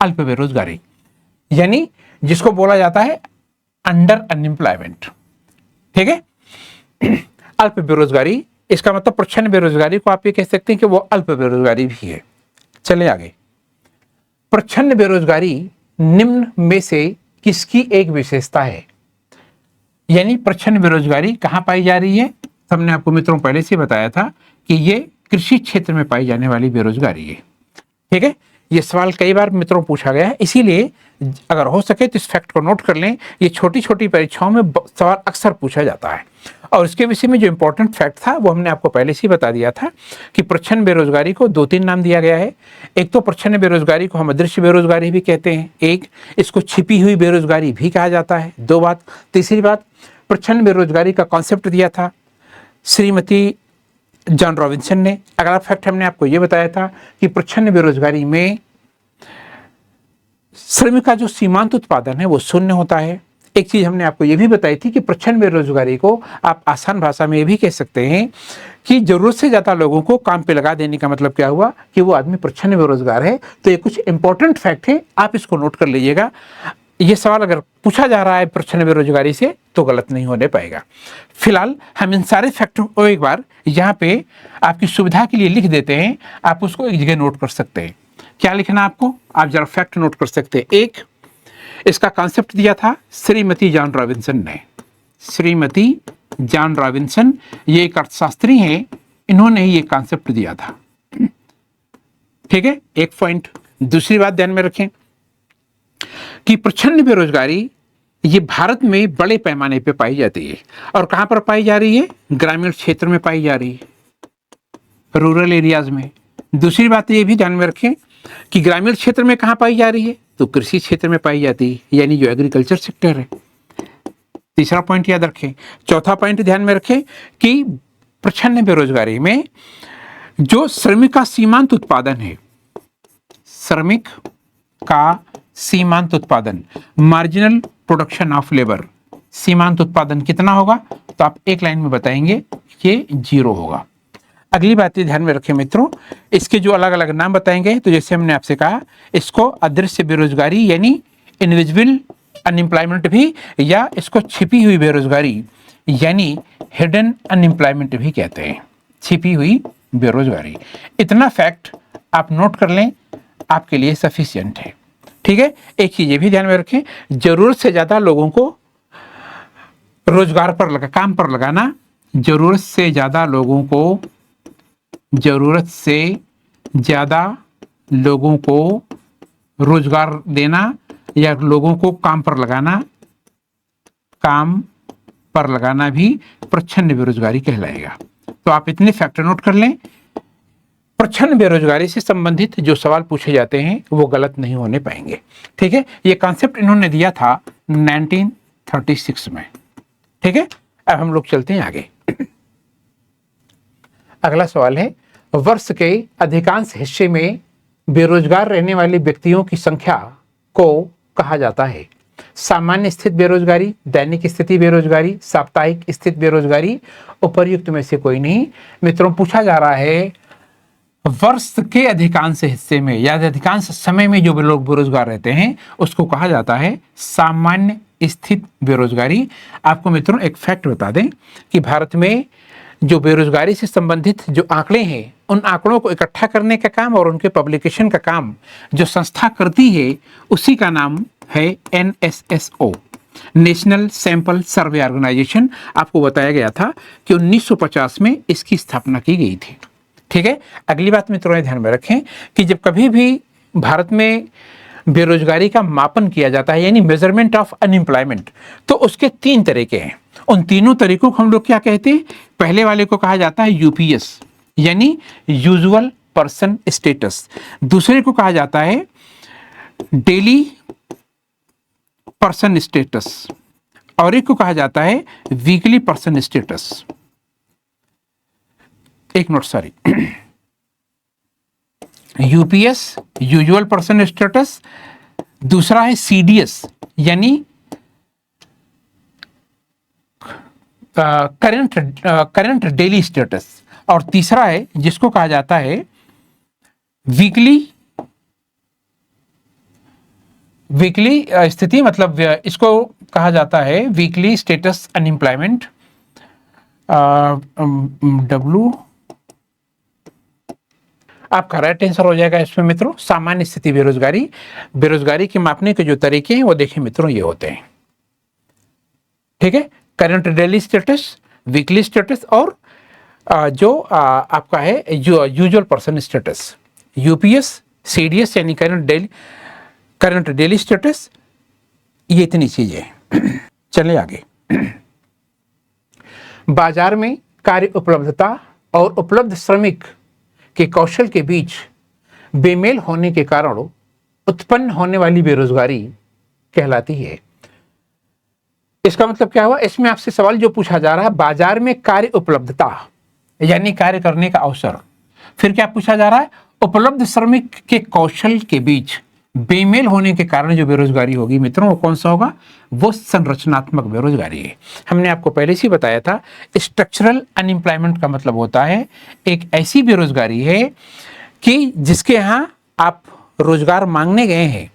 अल्प बेरोजगारी, यानी जिसको बोला जाता है अंडर अनएम्प्लॉयमेंट। ठीक है, अल्प बेरोजगारी, इसका मतलब प्रच्छन्न बेरोजगारी को आप ये कह सकते हैं कि वो अल्प बेरोजगारी भी है। चलें आगे। प्रच्छन्न बेरोजगारी निम्न में से किसकी एक विशेषता है, यानी प्रच्छन्न बेरोजगारी कहां पाई जा रही है। हमने आपको मित्रों पहले से बताया था कि ये कृषि क्षेत्र में पाई जाने वाली बेरोजगारी है। ठीक है, ये सवाल कई बार मित्रों पूछा गया है, इसीलिए अगर हो सके तो इस फैक्ट को नोट कर लें। ये छोटी छोटी परीक्षाओं में सवाल अक्सर पूछा जाता है। और इसके विषय में जो इंपॉर्टेंट फैक्ट था वो हमने आपको पहले से ही बता दिया था कि प्रच्छन्न बेरोजगारी को 2-3 नाम दिया गया है। एक तो प्रच्छन्न बेरोजगारी को हम अदृश्य बेरोजगारी भी कहते हैं, एक इसको छिपी हुई बेरोजगारी भी कहा जाता है। 2 बात। तीसरी बात, प्रच्छन्न बेरोजगारी का कॉन्सेप्ट दिया था श्रीमती जॉन रॉबिन्सन ने। अगला फैक्ट हमने आपको ये बताया था कि प्रच्छन्न बेरोजगारी में श्रम का जो सीमांत उत्पादन है वो शून्य होता है। एक चीज हमने आपको ये भी बताई थी कि प्रच्छन्न बेरोजगारी को आप आसान भाषा में ये भी कह सकते हैं कि जरूरत से ज्यादा लोगों को काम पे लगा देने का मतलब क्या हुआ कि वो आदमी प्रच्छन्न बेरोजगार है। तो ये कुछ इंपॉर्टेंट फैक्ट है, आप इसको नोट कर लीजिएगा। ये सवाल अगर पूछा जा रहा है प्रच्छन्न बेरोजगारी से तो गलत नहीं होने पाएगा। फिलहाल हम इन सारे फैक्टरों को एक बार यहाँ पे आपकी सुविधा के लिए लिख देते हैं, आप उसको एक जगह नोट कर सकते हैं। क्या लिखना आपको, आप जरा फैक्ट नोट कर सकते हैं। एक, इसका कॉन्सेप्ट दिया था श्रीमती जॉन रॉबिन्सन ने। श्रीमती जॉन रॉबिन्सन ये एक अर्थशास्त्री हैं, इन्होंने ये कॉन्सेप्ट दिया था। ठीक है, एक पॉइंट। दूसरी बात ध्यान में रखें कि प्रच्छन्न बेरोजगारी ये भारत में बड़े पैमाने पे पाई जाती है। और कहां पर पाई जा रही है, ग्रामीण क्षेत्र में पाई जा रही है, रूरल एरियाज में। दूसरी बात ये भी ध्यान में रखें कि ग्रामीण क्षेत्र में कहां पाई जा रही है, तो कृषि क्षेत्र में पाई जाती है, यानी जो एग्रीकल्चर सेक्टर है। तीसरा पॉइंट याद रखें। चौथा पॉइंट ध्यान में रखें कि प्रच्छन्न बेरोजगारी में जो श्रमिक का सीमांत उत्पादन है, श्रमिक का सीमांत उत्पादन, मार्जिनल प्रोडक्शन ऑफ लेबर, सीमांत उत्पादन कितना होगा, तो आप एक लाइन में बताएंगे ये 0 होगा। अगली बात ये ध्यान में रखें मित्रों, इसके जो अलग अलग नाम बताएंगे, तो जैसे हमने आपसे कहा इसको अदृश्य बेरोजगारी यानी इनविजिबल अनएम्प्लॉयमेंट भी, या इसको छिपी हुई बेरोजगारी यानी हिडन अनएम्प्लॉयमेंट भी कहते हैं, छिपी हुई बेरोजगारी। इतना फैक्ट आप नोट कर लें, आपके लिए सफिशिएंट है। ठीक है, एक चीज ये भी ध्यान में रखें, जरूरत से ज्यादा लोगों को रोजगार पर काम पर लगाना, जरूरत से ज्यादा लोगों को रोजगार देना या लोगों को काम पर लगाना भी प्रच्छन्न बेरोजगारी कहलाएगा। तो आप इतने फैक्टर नोट कर लें, प्रच्छन्न बेरोजगारी से संबंधित जो सवाल पूछे जाते हैं वो गलत नहीं होने पाएंगे। ठीक है, ये कॉन्सेप्ट इन्होंने दिया था 1936 में। ठीक है, अब हम लोग चलते हैं आगे। अगला सवाल है, वर्ष के अधिकांश हिस्से में बेरोजगार रहने वाले व्यक्तियों की संख्या को कहा जाता है सामान्य स्थित बेरोजगारी, दैनिक स्थिति बेरोजगारी, साप्ताहिक स्थित बेरोजगारी, उपर्युक्त में से कोई नहीं। मित्रों, पूछा जा रहा है वर्ष के अधिकांश हिस्से में या अधिकांश समय में जो लोग बेरोजगार रहते हैं उसको कहा जाता है सामान्य स्थित बेरोजगारी। आपको मित्रों एक फैक्ट बता दें कि भारत में जो बेरोजगारी से संबंधित जो आंकड़े हैं उन आंकड़ों को इकट्ठा करने का काम और उनके पब्लिकेशन का काम जो संस्था करती है उसी का नाम है NSSO, national sample survey organisation. आपको बताया गया था कि 1950 में इसकी स्थापना की गई थी। ठीक है, अगली बात मित्रों ध्यान में रखें कि जब कभी भी भारत में बेरोजगारी का मापन किया जाता है यानी मेजरमेंट ऑफ अनएम्प्लॉयमेंट, तो उसके 3 तरीके हैं। उन तीनों तरीकों को हम लोग क्या कहते हैं? पहले वाले को कहा जाता है UPS यानी यूजुअल पर्सन स्टेटस, दूसरे को कहा जाता है डेली पर्सन स्टेटस और एक को कहा जाता है वीकली पर्सन स्टेटस। एक note sorry, UPS usual person status, दूसरा है CDS यानी करंट डेली स्टेटस, और तीसरा है जिसको कहा जाता है वीकली स्थिति, मतलब इसको कहा जाता है वीकली स्टेटस अनएम्प्लॉयमेंट, W आपका राइट आंसर हो जाएगा इसमें मित्रों सामान्य स्थिति बेरोजगारी। बेरोजगारी के मापने के जो तरीके हैं वो देखिए मित्रों ये होते हैं। ठीक है, current daily status, weekly status और जो आपका है usual person status, UPS, CDS यानी करंट डेली स्टेटस, ये इतनी चीजें। चलिए आगे। बाजार में कार्य उपलब्धता और उपलब्ध श्रमिक के कौशल के बीच बेमेल होने के कारण उत्पन्न होने वाली बेरोजगारी कहलाती है। इसका मतलब क्या हुआ? इसमें आपसे सवाल जो पूछा जा रहा है, बाजार में कार्य उपलब्धता यानी कार्य करने का अवसर, फिर क्या पूछा जा रहा है? उपलब्ध श्रमिक के कौशल के बीच बेमेल होने के कारण जो बेरोजगारी होगी मित्रों वो कौन सा होगा? वो संरचनात्मक बेरोजगारी है। हमने आपको पहले से बताया था स्ट्रक्चरल अनएम्प्लॉयमेंट का मतलब होता है एक ऐसी बेरोजगारी है कि जिसके यहाँ आप रोजगार मांगने गए हैं,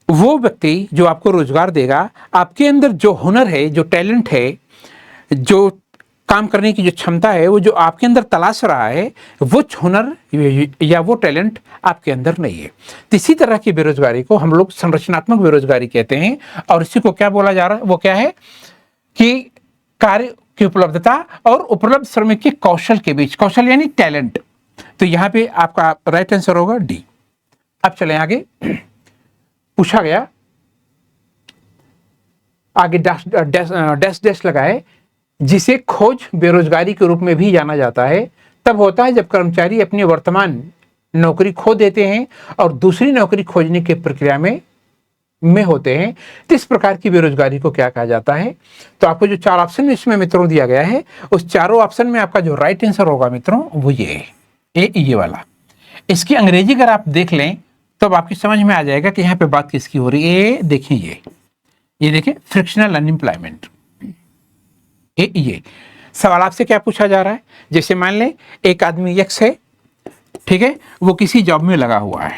वो व्यक्ति जो आपको रोजगार देगा, आपके अंदर जो हुनर है, जो टैलेंट है, जो काम करने की जो क्षमता है, वो जो आपके अंदर तलाश रहा है, वो हुनर या वो टैलेंट आपके अंदर नहीं है। तो इसी तरह की बेरोजगारी को हम लोग संरचनात्मक बेरोजगारी कहते हैं। और इसी को क्या बोला जा रहा है? वो क्या है कि कार्य की उपलब्धता और उपलब्ध श्रमिक के कौशल के बीच, कौशल यानी टैलेंट। तो यहाँ पे आपका राइट आंसर होगा D। अब चलें आगे। पूछा गया आगे डैश डैश लगाए, जिसे खोज बेरोजगारी के रूप में भी जाना जाता है, तब होता है जब कर्मचारी अपनी वर्तमान नौकरी खो देते हैं और दूसरी नौकरी खोजने की प्रक्रिया में होते हैं। तो इस प्रकार की बेरोजगारी को क्या कहा जाता है? तो आपको जो 4 ऑप्शन इसमें मित्रों दिया गया है, उस चारों ऑप्शन में आपका जो राइट आंसर होगा मित्रों वो ये है, ये वाला। इसकी अंग्रेजी अगर आप देख लें तो अब आपकी समझ में आ जाएगा कि यहाँ पे बात किसकी हो रही है। देखिए ये देखिए फ्रिक्शनल अनएम्प्लॉयमेंट। ये सवाल आपसे क्या पूछा जा रहा है? जैसे मान लें एक आदमी X है, ठीक है, वो किसी जॉब में लगा हुआ है,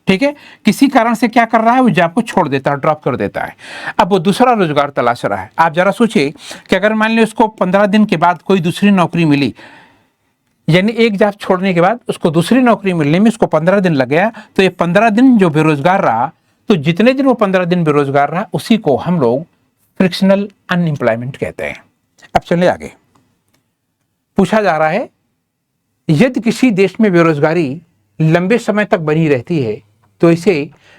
ठीक है, किसी कारण से क्या कर रहा है, वो जॉब को छोड़ देता है, ड्रॉप कर देता है। अब वो दूसरा रोजगार तलाश रहा है। आप जरा सोचिए कि अगर मान लें उसको 15 दिन के बाद कोई दूसरी नौकरी मिली, यानी एक जॉब छोड़ने के बाद उसको दूसरी नौकरी मिलने में उसको 15 दिन लग गया, तो ये 15 दिन जो बेरोजगार रहा, तो जितने दिन वो 15 दिन बेरोजगार रहा उसी को हम लोग फ्रिक्शनल अनएम्प्लॉयमेंट कहते हैं। अब चलिए आगे। पूछा जा रहा है यदि किसी देश में बेरोजगारी लंबे समय तक बनी रहती है तो इसे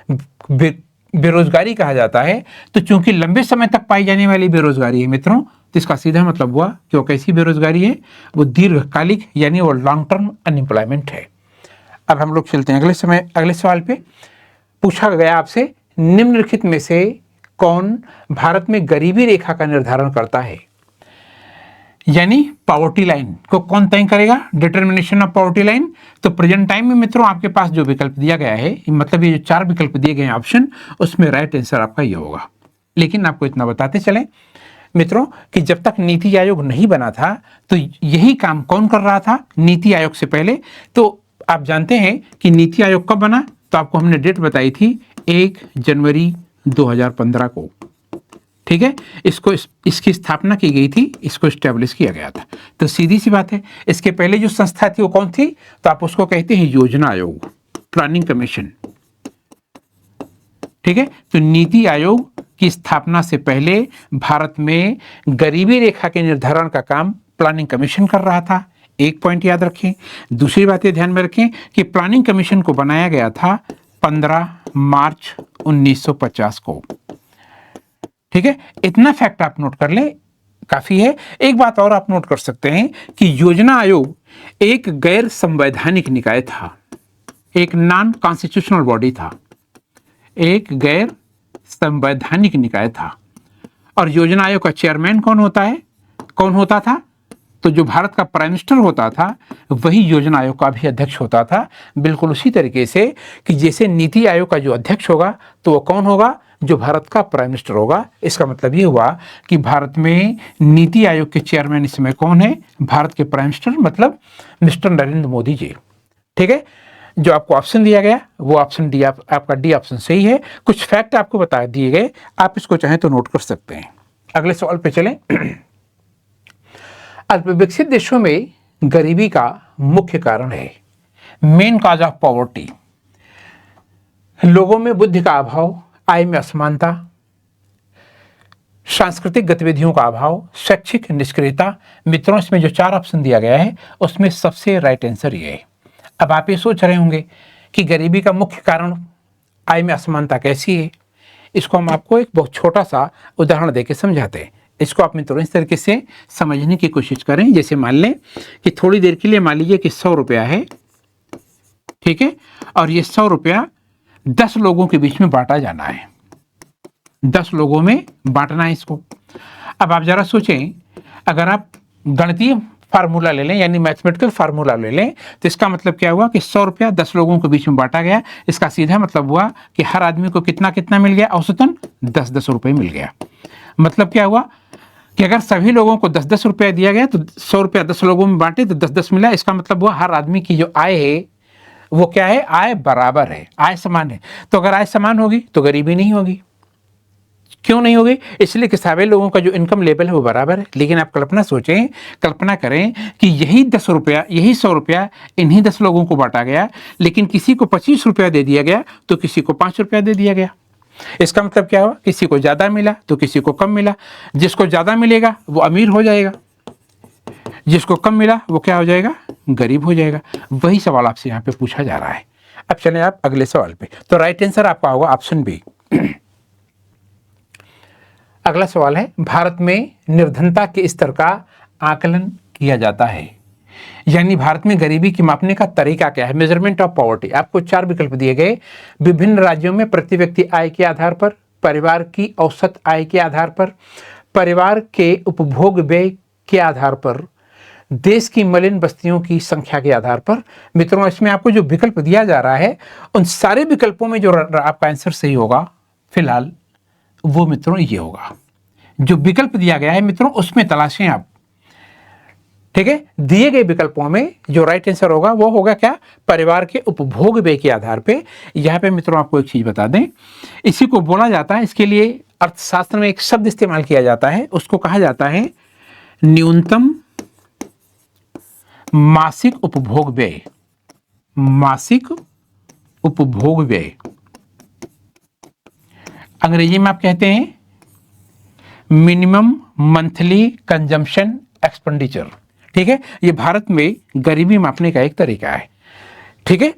बेरोजगारी कहा जाता है। तो चूंकि लंबे समय तक पाई जाने वाली बेरोजगारी है मित्रों, तो इसका सीधा मतलब हुआ कि वो कैसी बेरोजगारी है? वो दीर्घकालिक यानी वो लॉन्ग टर्म अनएम्प्लॉयमेंट है। अब हम लोग चलते हैं अगले सवाल पे। पूछा गया आपसे निम्नलिखित में से कौन भारत में गरीबी रेखा का निर्धारण करता है? यानी पॉवर्टी लाइन को कौन तय करेगा? Determination of poverty line. तो प्रेजेंट टाइम में मित्रों आपके पास जो विकल्प दिया गया है, मतलब ये जो 4 विकल्प दिए गए हैं ऑप्शन, उसमें राइट आंसर आपका ये होगा। लेकिन आपको इतना बताते चलें, मित्रों कि जब तक नीति आयोग नहीं बना था तो यही काम कौन कर रहा था नीति आयोग से पहले? तो आप जानते हैं कि नीति आयोग कब बना, तो आपको हमने डेट बताई थी 1 जनवरी 2015 को। ठीक है, इसकी स्थापना की गई थी, इसको स्टैब्लिश किया गया था। तो सीधी सी बात है, इसके पहले जो संस्था थी वो कौन थी? तो आप उसको कहते हैं योजना आयोग, प्लानिंग कमीशन। ठीक है, तो नीति आयोग की स्थापना से पहले भारत में गरीबी रेखा के निर्धारण का काम प्लानिंग कमीशन कर रहा था। एक पॉइंट याद रखें। दूसरी बात ये ध्यान में रखें कि प्लानिंग कमीशन को बनाया गया था 15 मार्च 1950 को। ठीक है, इतना फैक्ट आप नोट कर लें, काफी है। एक बात और आप नोट कर सकते हैं कि योजना आयोग एक गैर संवैधानिक निकाय था, एक नॉन कॉन्स्टिट्यूशनल बॉडी था, एक गैर संवैधानिक निकाय था। और योजना आयोग का चेयरमैन कौन होता था? तो जो भारत का प्राइम मिनिस्टर होता था वही योजना आयोग का भी अध्यक्ष होता था। बिल्कुल उसी तरीके से कि जैसे नीति आयोग का जो अध्यक्ष होगा तो वो कौन होगा? जो भारत का प्राइम मिनिस्टर होगा। इसका मतलब ये हुआ कि भारत में नीति आयोग के चेयरमैन इस समय कौन है? भारत के प्राइम मिनिस्टर, मतलब मिस्टर नरेंद्र मोदी जी। ठीक है, जो आपको ऑप्शन दिया गया वो ऑप्शन डी, आपका डी ऑप्शन सही है। कुछ फैक्ट आपको बता दिए गए, आप इसको चाहें तो नोट कर सकते हैं। अगले सवाल पे चलें। अल्पविकसित देशों में गरीबी का मुख्य कारण है, मेन कॉज ऑफ पॉवर्टी, लोगों में बुद्धि का अभाव, आय में असमानता, सांस्कृतिक गतिविधियों का अभाव, शैक्षिक निष्क्रियता। मित्रों, इसमें जो 4 ऑप्शन दिया गया है उसमें सबसे राइट आंसर ये है। अब आप ये सोच रहे होंगे कि गरीबी का मुख्य कारण आय में असमानता कैसी है? इसको हम आपको एक बहुत छोटा सा उदाहरण देके समझाते हैं। इसको आप मित्रों इस तरीके से समझने की कोशिश करें। जैसे मान लें कि थोड़ी देर के लिए मान लीजिए कि 100 रुपया है, ठीक है, और ये 100 रुपया 10 लोगों के बीच में बांटा जाना है, 10 लोगों में बांटना है इसको। अब आप जरा सोचें, अगर आप गणितीय फार्मूला ले लें, यानी मैथमेटिकल फार्मूला ले लें, तो इसका मतलब क्या हुआ कि 100 रुपया 10 लोगों के बीच में बांटा गया। इसका सीधा मतलब हुआ कि हर आदमी को कितना कितना मिल गया? औसतन 10-10 रुपये मिल गया। मतलब क्या हुआ कि अगर सभी लोगों को 10-10 रुपया दिया गया तो 100 रुपया 10 लोगों में बांटे तो 10-10 मिला। इसका मतलब हुआ हर आदमी की जो आय है वो क्या है? आय बराबर है, आय समान है। तो अगर आय समान होगी तो गरीबी नहीं होगी। क्यों नहीं होगी? इसलिए कि सभी लोगों का जो इनकम लेवल है वो बराबर है। लेकिन आप कल्पना करें कि यही 100 रुपया इन्हीं 10 लोगों को बांटा गया, लेकिन किसी को 25 रुपया दे दिया गया तो किसी को 5 रुपया दे दिया गया। इसका मतलब क्या हुआ? किसी को ज्यादा मिला तो किसी को कम मिला। जिसको ज्यादा मिलेगा वो अमीर हो जाएगा, जिसको कम मिला वो क्या हो जाएगा? गरीब हो जाएगा। वही सवाल आपसे यहाँ पे पूछा जा रहा है। अब चलें आप अगले सवाल पे। तो राइट आंसर आपका होगा ऑप्शन बी। अगला सवाल है, भारत में निर्धनता के स्तर का आकलन किया जाता है, यानी भारत में गरीबी की मापने का तरीका क्या है? Measurement of poverty. आपको 4 विकल्प दिए गए। विभिन्न राज्यों में प्रति व्यक्ति आय के आधार पर, परिवार की औसत आय के आधार पर, परिवार के उपभोग व्यय के आधार पर, देश की मलिन बस्तियों की संख्या के आधार पर। मित्रों, इसमें आपको जो विकल्प दिया जा रहा है उन सारे विकल्पों में जो आपका आंसर सही होगा फिलहाल वो मित्रों ये होगा। जो विकल्प दिया गया है मित्रों उसमें तलाशें आप। ठीक है, दिए गए विकल्पों में जो राइट आंसर होगा वो होगा क्या? परिवार के उपभोग व्यय के आधार पे। यहां पे मित्रों आपको एक चीज बता दें, इसी को बोला जाता है, इसके लिए अर्थशास्त्र में एक शब्द इस्तेमाल किया जाता है, उसको कहा जाता है न्यूनतम मासिक उपभोग व्यय। मासिक उपभोग व्यय अंग्रेजी में आप कहते हैं मिनिमम मंथली कंजम्पशन एक्सपेंडिचर। ठीक है, ये भारत में गरीबी मापने का एक तरीका है। ठीक है,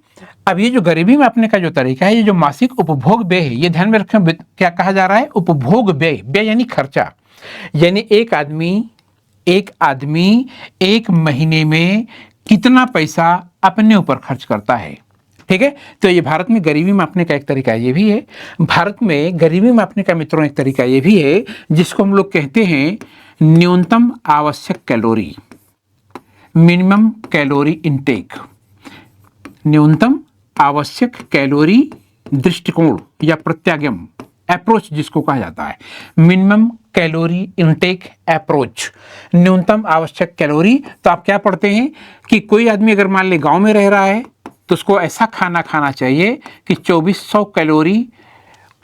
अब ये जो गरीबी मापने का जो तरीका है, ये जो मासिक उपभोग व्यय है, ये ध्यान में रखें क्या कहा जा रहा है? उपभोग व्यय। व्यय यानी खर्चा, यानी एक आदमी एक महीने में कितना पैसा अपने ऊपर खर्च करता है। ठीक है, तो ये भारत में गरीबी मापने का एक तरीका ये भी है। भारत में गरीबी मापने का मित्रों एक तरीका ये भी है जिसको हम लोग कहते हैं न्यूनतम आवश्यक कैलोरी, मिनिमम कैलोरी इनटेक। न्यूनतम आवश्यक कैलोरी दृष्टिकोण या प्रत्यागम अप्रोच जिसको कहा जाता है, मिनिमम कैलोरी इनटेक अप्रोच, न्यूनतम आवश्यक कैलोरी। तो आप क्या पढ़ते हैं कि कोई आदमी अगर मान ले गांव में रह रहा है तो उसको ऐसा खाना खाना चाहिए कि 2400 कैलोरी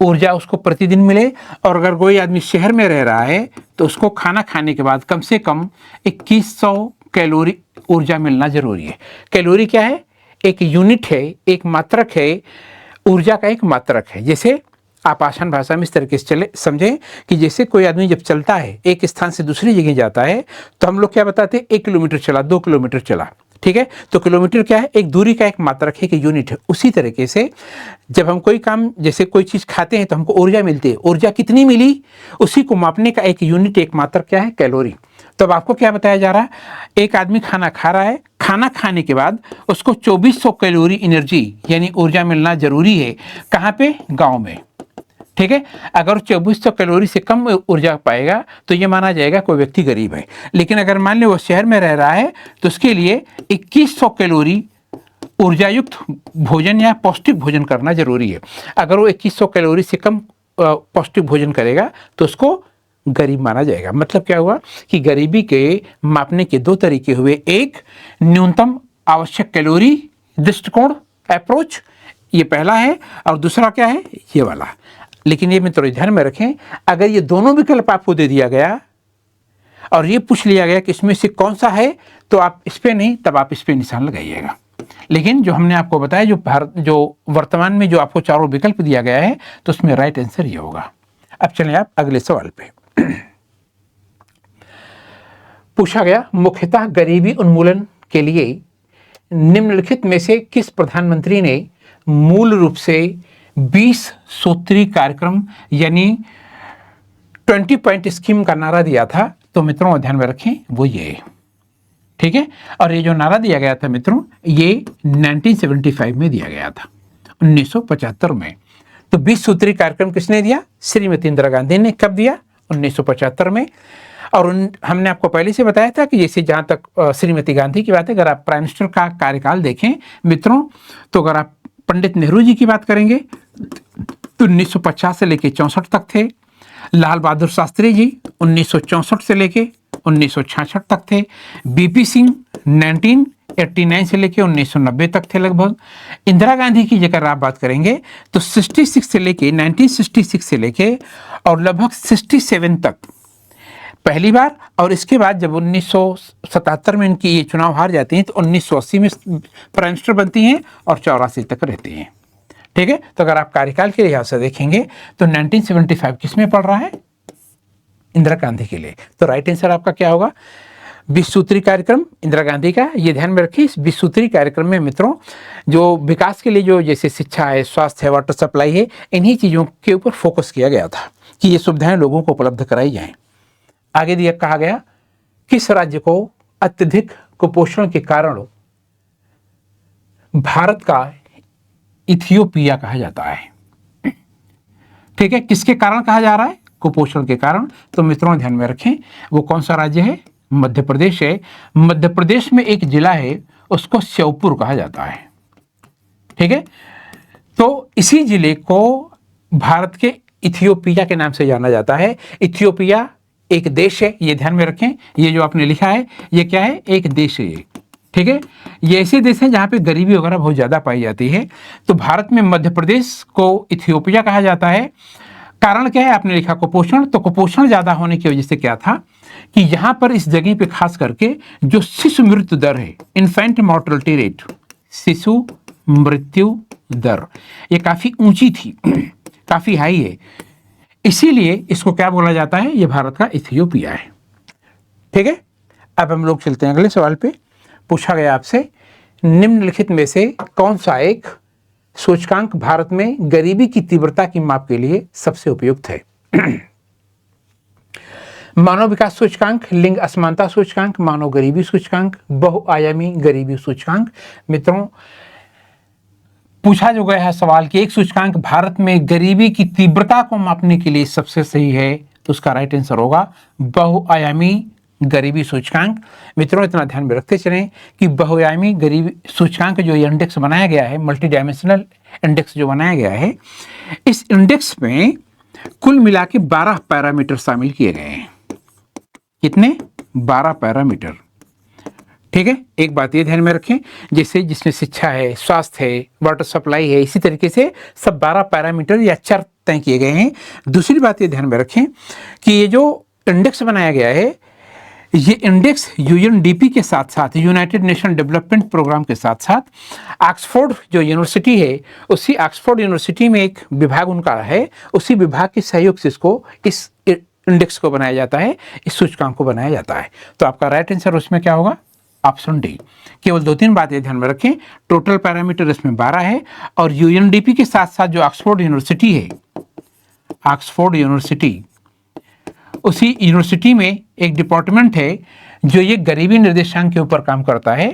ऊर्जा उसको प्रतिदिन मिले, और अगर कोई आदमी शहर में रह रहा है तो उसको खाना खाने के बाद कम से कम 2100 कैलोरी ऊर्जा मिलना जरूरी है। कैलोरी क्या है? एक यूनिट है, एक मात्रक है, ऊर्जा का एक मात्रक है। जैसे आप आसान भाषा में इस तरीके से चले समझें कि जैसे कोई आदमी जब चलता है एक स्थान से दूसरी जगह जाता है तो हम लोग क्या बताते हैं, 1 किलोमीटर चला, 2 किलोमीटर चला, ठीक है। तो किलोमीटर क्या है? एक दूरी का एक मात्रक है, एक यूनिट है। उसी तरीके से जब हम कोई काम, जैसे कोई चीज़ खाते हैं तो हमको ऊर्जा मिलती है, ऊर्जा कितनी मिली उसी को मापने का एक यूनिट, एक मात्रक क्या है? कैलोरी। तो अब आपको क्या बताया जा रहा है, एक आदमी खाना खा रहा है, खाना खाने के बाद उसको 2400 कैलोरी एनर्जी यानी ऊर्जा मिलना जरूरी है। कहाँ पे? गाँव में, ठीक है। अगर 2400 कैलोरी से कम ऊर्जा पाएगा तो ये माना जाएगा कोई व्यक्ति गरीब है। लेकिन अगर मान लो वो शहर में रह रहा है तो उसके लिए 2100 कैलोरी ऊर्जा युक्त भोजन या पौष्टिक भोजन करना जरूरी है। अगर वो 2100 कैलोरी से कम पौष्टिक भोजन करेगा तो उसको गरीब माना जाएगा। मतलब क्या हुआ कि गरीबी के मापने के 2 तरीके हुए, एक न्यूनतम आवश्यक कैलोरी दृष्टिकोण अप्रोच, ये पहला है, और दूसरा क्या है? ये वाला। लेकिन ये मित्रों ध्यान में रखें, अगर ये दोनों विकल्प आपको दे दिया गया और ये पूछ लिया गया कि इसमें से कौन सा है, तो आप इस पे नहीं, तब आप इस पे निशान लगाइएगा। लेकिन जो हमने आपको बताया, जो वर्तमान में जो आपको चारों विकल्प दिया गया है, तो उसमें राइट आंसर ये होगा। अब चलें आप अगले सवाल पे। पूछा गया, मुख्यतः गरीबी उन्मूलन के लिए निम्नलिखित में से किस प्रधानमंत्री ने मूल रूप से 20 सूत्री कार्यक्रम यानी 20 पॉइंट स्कीम का नारा दिया था? तो मित्रों ध्यान में रखें, वो ये, ठीक है। और ये जो नारा दिया गया था मित्रों, ये 1975 में दिया गया था, 1975 में। तो 20 सूत्री कार्यक्रम किसने दिया? श्रीमती इंदिरा गांधी ने। कब दिया? 1975 में। और हमने आपको पहले से बताया था कि जैसे जहाँ तक श्रीमती गांधी की बात है, अगर आप प्राइम मिनिस्टर का कार्यकाल देखें मित्रों, तो अगर आप पंडित नेहरू जी की बात करेंगे तो 1950 से लेके 64 तक थे। लाल बहादुर शास्त्री जी 1964 से लेके 1966 तक थे। बीपी सिंह 1989 से लेके 1990 तक थे लगभग। इंदिरा गांधी की अगर आप बात करेंगे तो 66 से लेके 1966 से लेके और लगभग 67 तक पहली बार, और इसके बाद जब 1977 में इनकी ये चुनाव हार जाती हैं तो 1980 में प्राइम मिनिस्टर बनती हैं और 84 तक रहती हैं, ठीक है। तो अगर आप कार्यकाल के लिहाज से देखेंगे तो 1975 किस में पड़ रहा है? इंदिरा गांधी के लिए। तो राइट आंसर आपका क्या होगा? 20 सूत्री कार्यक्रम इंदिरा गांधी का। ये ध्यान में रखिए, इस 20 सूत्री कार्यक्रम में मित्रों जो विकास के लिए जो जैसे शिक्षा है, स्वास्थ्य है, वाटर सप्लाई है, इन्हीं चीज़ों के ऊपर फोकस किया गया था कि ये सुविधाएं लोगों को उपलब्ध कराई जाएं। आगे दिया कहा गया, किस राज्य को अत्यधिक कुपोषण के कारण भारत का इथियोपिया कहा जाता है? ठीक है, किसके कारण कहा जा रहा है? कुपोषण के कारण। तो मित्रों ध्यान में रखें, वो कौन सा राज्य है? मध्य प्रदेश है। मध्य प्रदेश में एक जिला है, उसको श्योपुर कहा जाता है, ठीक है। तो इसी जिले को भारत के इथियोपिया के नाम से जाना जाता है। इथियोपिया एक देश है, ये ध्यान में रखें। ये जो आपने लिखा है ये क्या है? एक देश है ये, ठीक है। ये ऐसे देश हैं जहाँ पे गरीबी वगैरह बहुत ज़्यादा पाई जाती है। तो भारत में मध्य प्रदेश को इथियोपिया कहा जाता है। कारण क्या है? आपने लिखा कुपोषण। तो कुपोषण ज़्यादा होने की वजह से क्या था कि यहाँ पर इस जगह पे खास करके जो शिशु मृत्यु दर है, इन्फेंट मॉर्टलिटी रेट, शिशु मृत्यु दर, ये काफ़ी ऊंची थी, काफ़ी हाई है। इसीलिए इसको क्या बोला जाता है? ये भारत का इथियोपिया है, ठीक है। अब हम लोग चलते हैं अगले सवाल पे। पूछा गया आपसे, निम्नलिखित में से कौन सा एक सूचकांक भारत में गरीबी की तीव्रता की माप के लिए सबसे उपयुक्त है? मानव विकास सूचकांक, लिंग असमानता सूचकांक, मानव गरीबी सूचकांक, बहुआयामी गरीबी सूचकांक। मित्रों पूछा जो गया है सवाल कि एक सूचकांक भारत में गरीबी की तीव्रता को मापने के लिए सबसे सही है, तो उसका राइट आंसर होगा बहुआयामी गरीबी सूचकांक। मित्रों इतना ध्यान में रखते चलें कि बहुआयामी गरीबी सूचकांक जो ये इंडेक्स बनाया गया है, मल्टी डायमेंशनल इंडेक्स जो बनाया गया है, इस इंडेक्स में कुल मिला के 12 पैरामीटर शामिल किए गए हैं। कितने? 12 पैरामीटर। ठीक है, एक बात ये ध्यान में रखें, जैसे जिसमें शिक्षा है, स्वास्थ्य है, वाटर सप्लाई है, इसी तरीके से सब 12 पैरामीटर या चर तय किए गए हैं। दूसरी बात ये ध्यान में रखें कि ये जो इंडेक्स बनाया गया है, ये इंडेक्स यूएनडीपी के साथ साथ, यूनाइटेड नेशन डेवलपमेंट प्रोग्राम के साथ साथ ऑक्सफोर्ड जो यूनिवर्सिटी है, उसी ऑक्सफोर्ड यूनिवर्सिटी में एक विभाग उनका है, उसी विभाग के सहयोग से इसको, इस इंडेक्स को बनाया जाता है, इस सूचकांक को बनाया जाता है। तो आपका राइट आंसर उसमें क्या होगा? Option D. केवल 2-3 बातें ध्यान में रखें, टोटल पैरामीटर इसमें 12 है और यूएनडीपी के साथ साथ जो ऑक्सफोर्ड यूनिवर्सिटी है, ऑक्सफोर्ड यूनिवर्सिटी, उसी यूनिवर्सिटी में एक डिपार्टमेंट है जो ये गरीबी निर्देशांक के ऊपर काम करता है।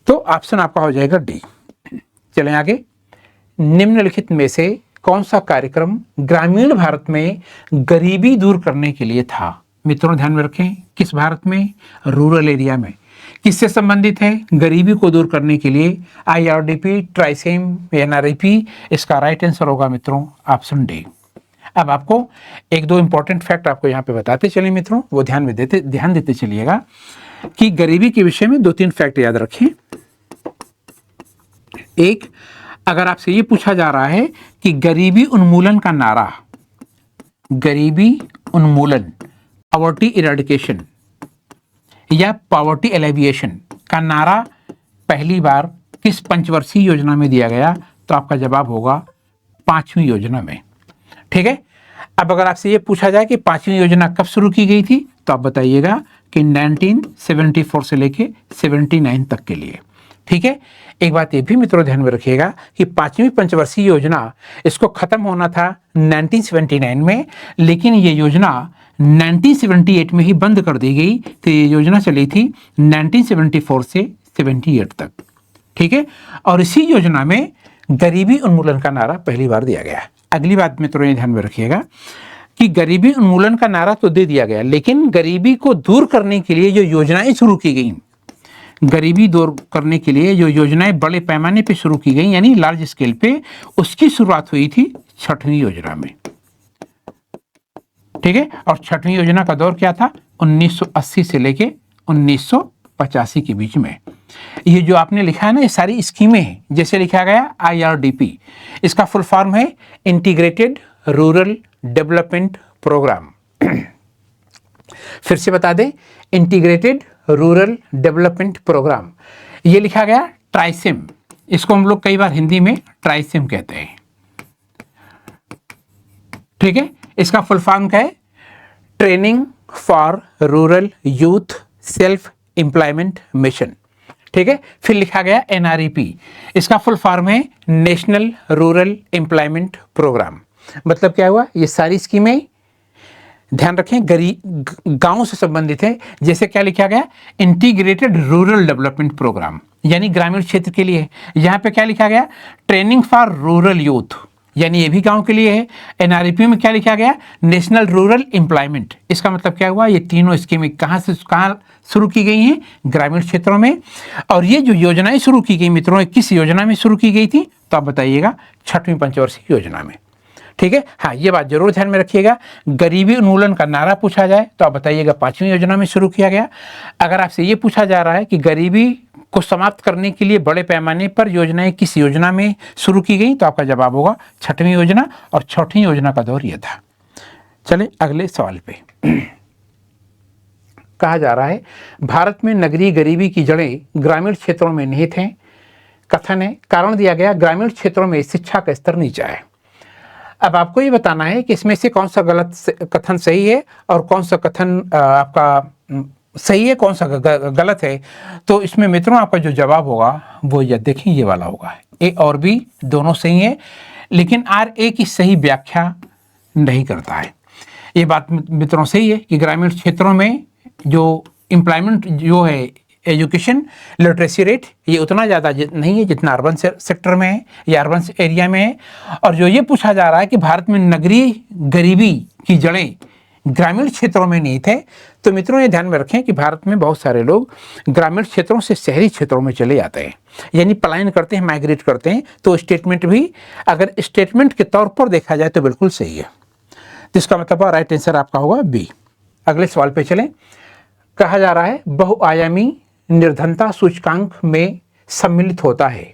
तो ऑप्शन आपका हो जाएगा डी। चलें आगे। निम्नलिखित में से कौन सा कार्यक्रम ग्रामीण भारत में गरीबी दूर करने के लिए था? मित्रों ध्यान में रखें, किस भारत में? रूरल एरिया में। किससे संबंधित है? गरीबी को दूर करने के लिए। IRDP, ट्राइसेम, NREP. इसका राइट आंसर होगा मित्रों ऑप्शन डी। अब आपको 1-2 इंपॉर्टेंट फैक्ट आपको यहाँ पे बताते चले मित्रों, वो ध्यान देते चलिएगा कि गरीबी के विषय में 2-3 फैक्ट याद रखें। एक, अगर आपसे ये पूछा जा रहा है कि गरीबी उन्मूलन का नारा, गरीबी उन्मूलन, पॉवर्टी इरेडिकेशन या पॉवर्टी एलिविएशन का नारा पहली बार किस पंचवर्षीय योजना में दिया गया? तो आपका जवाब होगा 5वीं योजना में। ठीक है। अब अगर आपसे ये पूछा जाए कि 5वीं योजना कब शुरू की गई थी, तो आप बताइएगा कि 1974 से लेके 79 तक के लिए। ठीक है। एक बात ये भी मित्रों ध्यान में रखिएगा कि 5वीं पंचवर्षीय योजना, इसको खत्म होना था 1979 में, लेकिन ये योजना 1978 में ही बंद कर दी गई। तो ये योजना चली थी 1974 से 78 तक। ठीक है। और इसी योजना में गरीबी उन्मूलन का नारा पहली बार दिया गया। अगली बात मित्रों ये ध्यान में रखिएगा कि गरीबी उन्मूलन का नारा तो दे दिया गया, लेकिन गरीबी को दूर करने के लिए जो योजनाएं शुरू की गई, गरीबी दूर करने के लिए जो योजनाएं बड़े पैमाने पे शुरू की गई, यानी लार्ज स्केल पे, उसकी शुरुआत हुई थी 6वीं योजना में। ठीक है। और 6वीं योजना का दौर क्या था? 1980 से लेके 1985 के बीच में। ये जो आपने लिखा है ना, ये सारी स्कीमें हैं। जैसे लिखा गया आईआरडीपी, इसका फुल फॉर्म है इंटीग्रेटेड रूरल डेवलपमेंट प्रोग्राम। फिर से बता दें, इंटीग्रेटेड रूरल डेवलपमेंट प्रोग्राम। ये लिखा गया ट्राइसेम, इसको हम लोग कई बार हिंदी में ट्राइसेम कहते हैं। ठीक है। इसका फुल फॉर्म क्या है? Training for rural youth self employment mission. ठीक है। फिर लिखा गया एनआरईपी, इसका फुल फॉर्म है नेशनल रूरल एम्प्लॉयमेंट प्रोग्राम। मतलब क्या हुआ? ये सारी स्कीमें ध्यान रखें गांव से संबंधित है। जैसे क्या लिखा गया? इंटीग्रेटेड रूरल डेवलपमेंट प्रोग्राम, यानी ग्रामीण क्षेत्र के लिए। यहाँ पे क्या लिखा गया? ट्रेनिंग फॉर रूरल यूथ, यानी ये भी गांव के लिए है। एनआरईपी में क्या लिखा गया? National rural employment. इसका मतलब क्या हुआ? ये तीनों स्कीमें कहाँ शुरू की गई हैं? ग्रामीण क्षेत्रों में। और ये जो योजनाएं शुरू की गई मित्रों, किस योजना में शुरू की गई थी? तो आप बताइएगा 6वीं पंचवर्षीय योजना में। ठीक है। हाँ, ये बात जरूर ध्यान में रखिएगा। गरीबी उन्मूलन का नारा पूछा जाए तो आप बताइएगा 5वीं योजना में शुरू किया गया। अगर आपसे ये पूछा जा रहा है कि गरीबी को समाप्त करने के लिए बड़े पैमाने पर योजनाएं किस योजना में शुरू की गई, तो आपका जवाब होगा 6वीं योजना। और 6वीं योजना का दौर यह था। चले अगले सवाल पे। कहा जा रहा है भारत में नगरीय गरीबी की जड़ें ग्रामीण क्षेत्रों में निहित हैं। कथन है, कारण दिया गया ग्रामीण क्षेत्रों में शिक्षा का स्तर नीचा है। अब आपको ये बताना है कि इसमें से कौन सा कथन सही है और कौन सा कथन आपका सही है, कौन सा गलत है। तो इसमें मित्रों आपका जो जवाब होगा वो ये देखें, ये वाला होगा। ए और बी दोनों सही है, लेकिन आर ए की सही व्याख्या नहीं करता है। ये बात मित्रों सही है कि ग्रामीण क्षेत्रों में जो एम्प्लॉयमेंट जो है, एजुकेशन लिटरेसी रेट, ये उतना ज़्यादा नहीं है जितना अर्बन सेक्टर में है या अर्बन एरिया में है। और जो ये पूछा जा रहा है कि भारत में नगरीय गरीबी की जड़ें ग्रामीण क्षेत्रों में नहीं थे। तो मित्रों ये ध्यान में रखें कि भारत में बहुत सारे लोग ग्रामीण क्षेत्रों से शहरी क्षेत्रों में चले जाते हैं, यानी पलायन करते हैं, माइग्रेट करते हैं। तो स्टेटमेंट भी अगर स्टेटमेंट के तौर पर देखा जाए तो बिल्कुल सही है। तो इसका मतलब राइट आंसर आपका होगा बी। अगले सवाल पे चलें। कहा जा रहा है बहुआयामी निर्धनता सूचकांक में सम्मिलित होता है,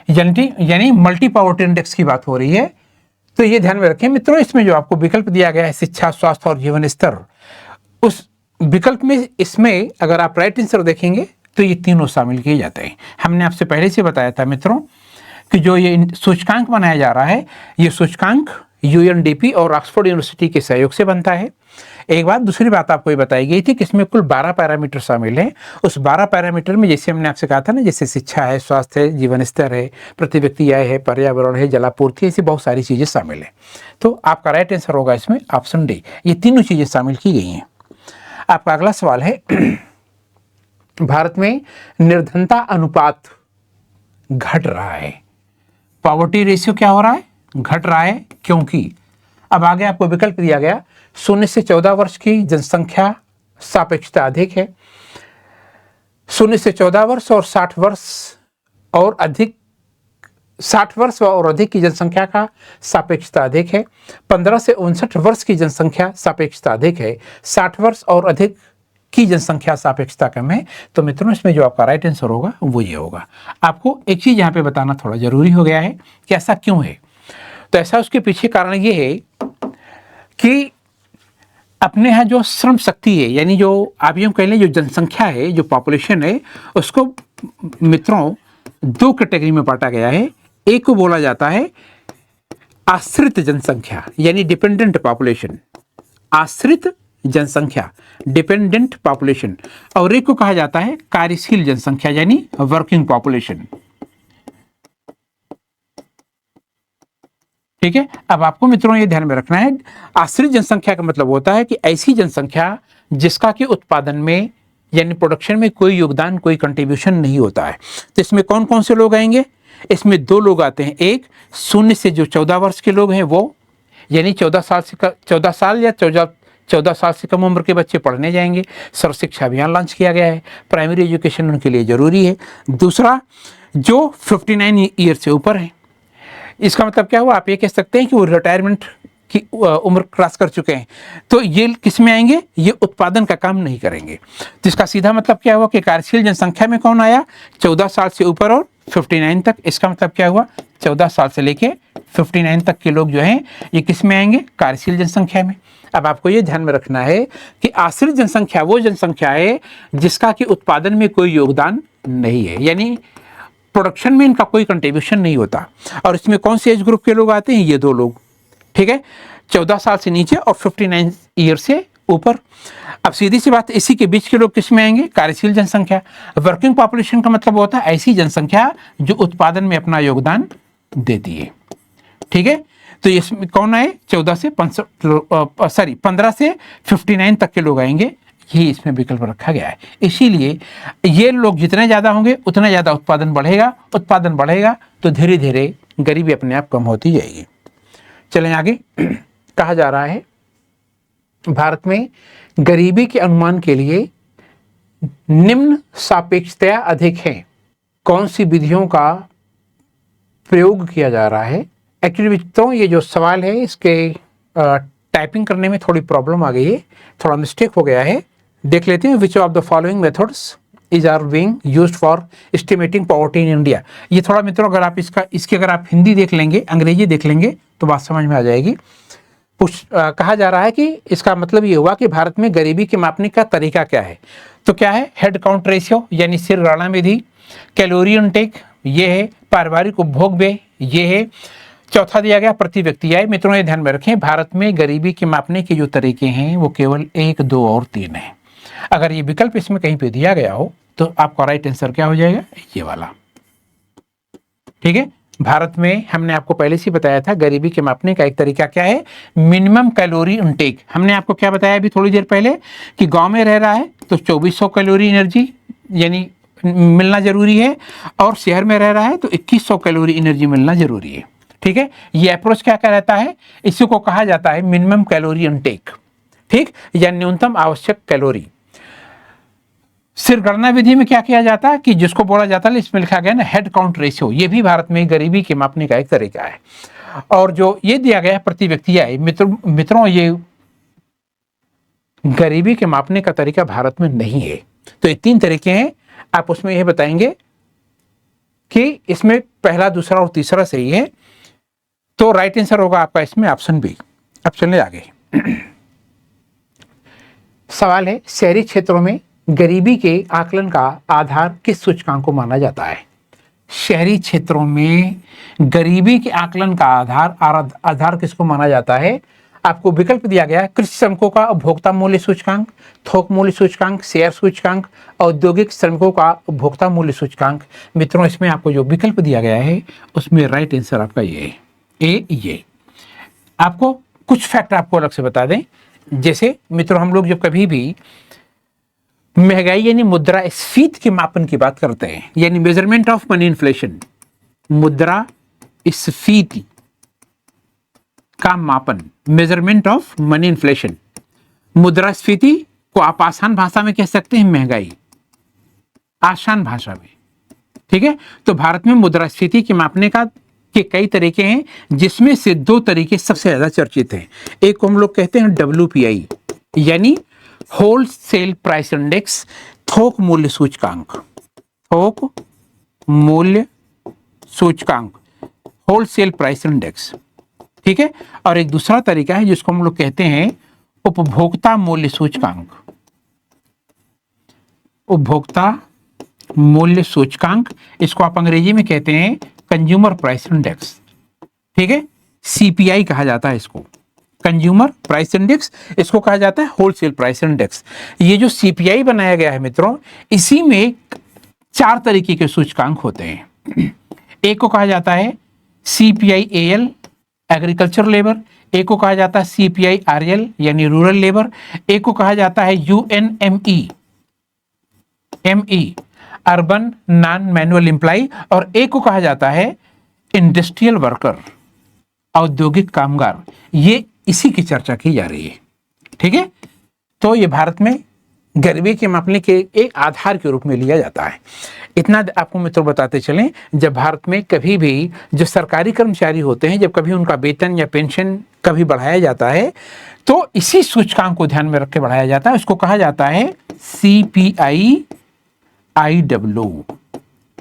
यानी मल्टी पॉवर्टी इंडेक्स की बात हो रही है। तो ये ध्यान में रखें मित्रों, इसमें जो आपको विकल्प दिया गया है शिक्षा, स्वास्थ्य और जीवन स्तर, उस विकल्प में इसमें अगर आप राइट आंसर देखेंगे तो ये तीनों शामिल किए जाते हैं। हमने आपसे पहले से बताया था मित्रों कि जो ये सूचकांक बनाया जा रहा है, ये सूचकांक यूएनडीपी और ऑक्सफोर्ड यूनिवर्सिटी के सहयोग से बनता है। एक बात, दूसरी बात आपको ये बताई गई थी कि इसमें कुल 12 पैरामीटर शामिल हैं। उस 12 पैरामीटर में जैसे हमने आपसे कहा था ना, जैसे शिक्षा है, स्वास्थ्य है, जीवन स्तर है, प्रति व्यक्ति आय है, पर्यावरण है, जलापूर्ति, ऐसी बहुत सारी चीज़ें शामिल हैं। तो आपका राइट आंसर होगा इसमें ऑप्शन डी, ये तीनों चीज़ें शामिल की गई हैं। आपका अगला सवाल है भारत में निर्धनता अनुपात घट रहा है, पॉवर्टी रेशियो क्या हो रहा है, घट रहा है, क्योंकि अब आगे आपको विकल्प दिया गया 0 से 14 वर्ष की जनसंख्या सापेक्षता अधिक है, 0 से 14 वर्ष और 60 वर्ष और अधिक, 60 वर्ष और अधिक की जनसंख्या का सापेक्षता अधिक है, 15 से 59 वर्ष की जनसंख्या सापेक्षता अधिक है, 60 वर्ष और अधिक की जनसंख्या सापेक्षता कम है। तो मित्रों इसमें जो आपका राइट आंसर होगा वो ये होगा। आपको एक चीज यहाँ पे बताना थोड़ा जरूरी हो गया है कि ऐसा क्यों है। तो ऐसा उसके पीछे कारण ये है कि अपने यहाँ जो श्रम शक्ति है, यानी जो आप यूँ कह लें जो जनसंख्या है, जो पॉपुलेशन है, उसको मित्रों दो कैटेगरी में बांटा गया है। एक को बोला जाता है आश्रित जनसंख्या यानी डिपेंडेंट पॉपुलेशन, आश्रित जनसंख्या डिपेंडेंट पॉपुलेशन, और एक को कहा जाता है कार्यशील जनसंख्या यानी वर्किंग पॉपुलेशन। ठीक है, अब आपको मित्रों ये ध्यान में रखना है, आश्रित जनसंख्या का मतलब होता है कि ऐसी जनसंख्या जिसका कि उत्पादन में यानी प्रोडक्शन में कोई योगदान, कोई कंट्रीब्यूशन नहीं होता है। तो इसमें कौन कौन से लोग आएंगे, इसमें दो लोग आते हैं। एक 0 से जो 14 वर्ष के लोग हैं वो, यानी 14 साल या 14 साल से कम उम्र के बच्चे पढ़ने जाएंगे। सर्व शिक्षा अभियान लॉन्च किया गया है, प्राइमरी एजुकेशन उनके लिए जरूरी है। दूसरा जो 59 ईयर से ऊपर है, इसका मतलब क्या हुआ, आप ये कह सकते हैं कि वो रिटायरमेंट की उम्र क्रॉस कर चुके हैं। तो ये किस में आएंगे, ये उत्पादन का काम नहीं करेंगे। तो इसका सीधा मतलब क्या हुआ कि कार्यशील जनसंख्या में कौन आया, 14 साल से ऊपर और 59 तक। इसका मतलब क्या हुआ, 14 साल से लेके 59 तक के लोग जो हैं ये किस में आएंगे, कार्यशील जनसंख्या में। अब आपको ये ध्यान में रखना है कि आश्रित जनसंख्या वो जनसंख्या है जिसका कि उत्पादन में कोई योगदान नहीं है, यानी प्रोडक्शन में इनका कोई कंट्रीब्यूशन नहीं होता। और इसमें कौन से एज ग्रुप के लोग आते हैं, ये दो लोग। ठीक है, 14 साल से नीचे और 59 ईयर से ऊपर। अब सीधी सी बात, इसी के बीच के लोग किस में आएंगे, कार्यशील जनसंख्या। वर्किंग पॉपुलेशन का मतलब होता है ऐसी जनसंख्या जो उत्पादन में अपना योगदान देती है। ठीक है, तो इसमें कौन आए, 15 से 59 तक के लोग आएंगे, ही इसमें विकल्प रखा गया है। इसीलिए ये लोग जितने ज़्यादा होंगे उतना ज़्यादा उत्पादन बढ़ेगा, उत्पादन बढ़ेगा तो धीरे धीरे गरीबी अपने आप कम होती जाएगी। चलें आगे। कहा जा रहा है भारत में गरीबी के अनुमान के लिए निम्न सापेक्षता अधिक है, कौन सी विधियों का प्रयोग किया जा रहा है। एक्चुअली तो ये जो सवाल है इसके टाइपिंग करने में थोड़ी प्रॉब्लम आ गई है, थोड़ा मिस्टेक हो गया है। देख लेते हैं, which of the following methods is are being used for estimating poverty in India. ये थोड़ा मित्रों अगर आप इसकी अगर आप हिंदी देख लेंगे, अंग्रेजी देख लेंगे तो बात समझ में आ जाएगी। कहा जा रहा है कि इसका मतलब ये हुआ कि भारत में गरीबी के मापने का तरीका क्या है। तो क्या है, हेड काउंट रेशियो यानी सिर राणा विधि, कैलोरी इनटेक ये है, पारिवारिक उपभोग व्यय ये है, चौथा दिया गया प्रति व्यक्ति आय। मित्रों ये ध्यान में रखें, भारत में गरीबी के मापने के जो तरीके हैं वो केवल 1, 2 और 3 हैं। अगर ये विकल्प इसमें कहीं पे दिया गया हो तो आपका राइट आंसर क्या हो जाएगा, ये वाला। ठीक है, भारत में हमने आपको पहले से बताया था गरीबी के मापने का एक तरीका क्या है, मिनिमम कैलोरी इनटेक। हमने आपको क्या बताया अभी थोड़ी देर पहले कि गांव में रह रहा है तो 2400 कैलोरी एनर्जी यानी मिलना जरूरी है, और शहर में रह रहा है तो 2100 कैलोरी एनर्जी मिलना जरूरी है। ठीक है, ये अप्रोच क्या कहता है, इसी को कहा जाता है मिनिमम कैलोरी इनटेक। ठीक, या न्यूनतम आवश्यक कैलोरी। सिर्फ गणना विधि में क्या किया जाता है कि जिसको बोला जाता है, इसमें लिखा गया ना हेड काउंट रेशियो, ये भी भारत में गरीबी के मापने का एक तरीका है। और जो ये दिया गया है प्रति व्यक्ति आय, मित्रों ये गरीबी के मापने का तरीका भारत में नहीं है। तो ये 3 तरीके हैं, आप उसमें यह बताएंगे कि इसमें पहला, दूसरा और तीसरा सही है। तो राइट आंसर होगा आपका इसमें ऑप्शन बी। अब चलने आगे। सवाल है, शहरी क्षेत्रों में गरीबी के आकलन का आधार किस सूचकांक को माना जाता है? शहरी क्षेत्रों में गरीबी के आकलन का आधार किसको माना जाता है? आपको विकल्प दिया गया है, कृषि श्रमिकों का उपभोक्ता मूल्य सूचकांक, थोक मूल्य सूचकांक, शेयर सूचकांक, औद्योगिक श्रमिकों का उपभोक्ता मूल्य सूचकांक। मित्रों इसमें आपको जो विकल्प दिया गया है उसमें राइट आंसर आपका ये है, ए ये। आपको कुछ फैक्ट आपको अलग से बता दें, जैसे मित्रों हम लोग जब कभी भी महंगाई यानी मुद्रास्फीति के मापन की बात करते हैं, यानी मेजरमेंट ऑफ मनी इन्फ्लेशन, मुद्रास्फीति का मापन, मेजरमेंट ऑफ मनी इन्फ्लेशन, मुद्रास्फीति को आप आसान भाषा में कह सकते हैं महंगाई, आसान भाषा में, ठीक है। तो भारत में मुद्रास्फीति के मापने के कई तरीके हैं, जिसमें से 2 तरीके सबसे ज्यादा चर्चित हैं। एक को हम लोग कहते हैं WPI यानी होलसेल प्राइस इंडेक्स, थोक मूल्य सूचकांक, थोक मूल्य सूचकांक, होलसेल प्राइस इंडेक्स, ठीक है। और एक दूसरा तरीका है जिसको हम लोग कहते हैं उपभोक्ता मूल्य सूचकांक, उपभोक्ता मूल्य सूचकांक, इसको आप अंग्रेजी में कहते हैं कंज्यूमर प्राइस इंडेक्स, ठीक है। CPI कहा जाता है इसको, कंज्यूमर प्राइस इंडेक्स, इसको कहा जाता है होलसेल प्राइस इंडेक्स। ये जो CPI बनाया गया है मित्रों, इसी में 4 तरीके के सूचकांक होते हैं। एक को कहा जाता है CPI-AL एग्रीकल्चर लेबर, एक को कहा जाता है CPI-RL यानी रूरल लेबर, एक को कहा जाता है UNME urban non manual employ, और एक को कहा जाता है इंडस्ट्रियल वर्कर औद्योगिक कामगार। ये इसी की चर्चा की जा रही है, ठीक है। तो ये भारत में गरीबी के मापने के एक आधार के रूप में लिया जाता है। इतना आपको मित्रों बताते चलें, जब भारत में कभी भी जो सरकारी कर्मचारी होते हैं, जब कभी उनका वेतन या पेंशन कभी बढ़ाया जाता है, तो इसी सूचकांक को ध्यान में रख के बढ़ाया जाता है। उसको कहा जाता है CPI-IW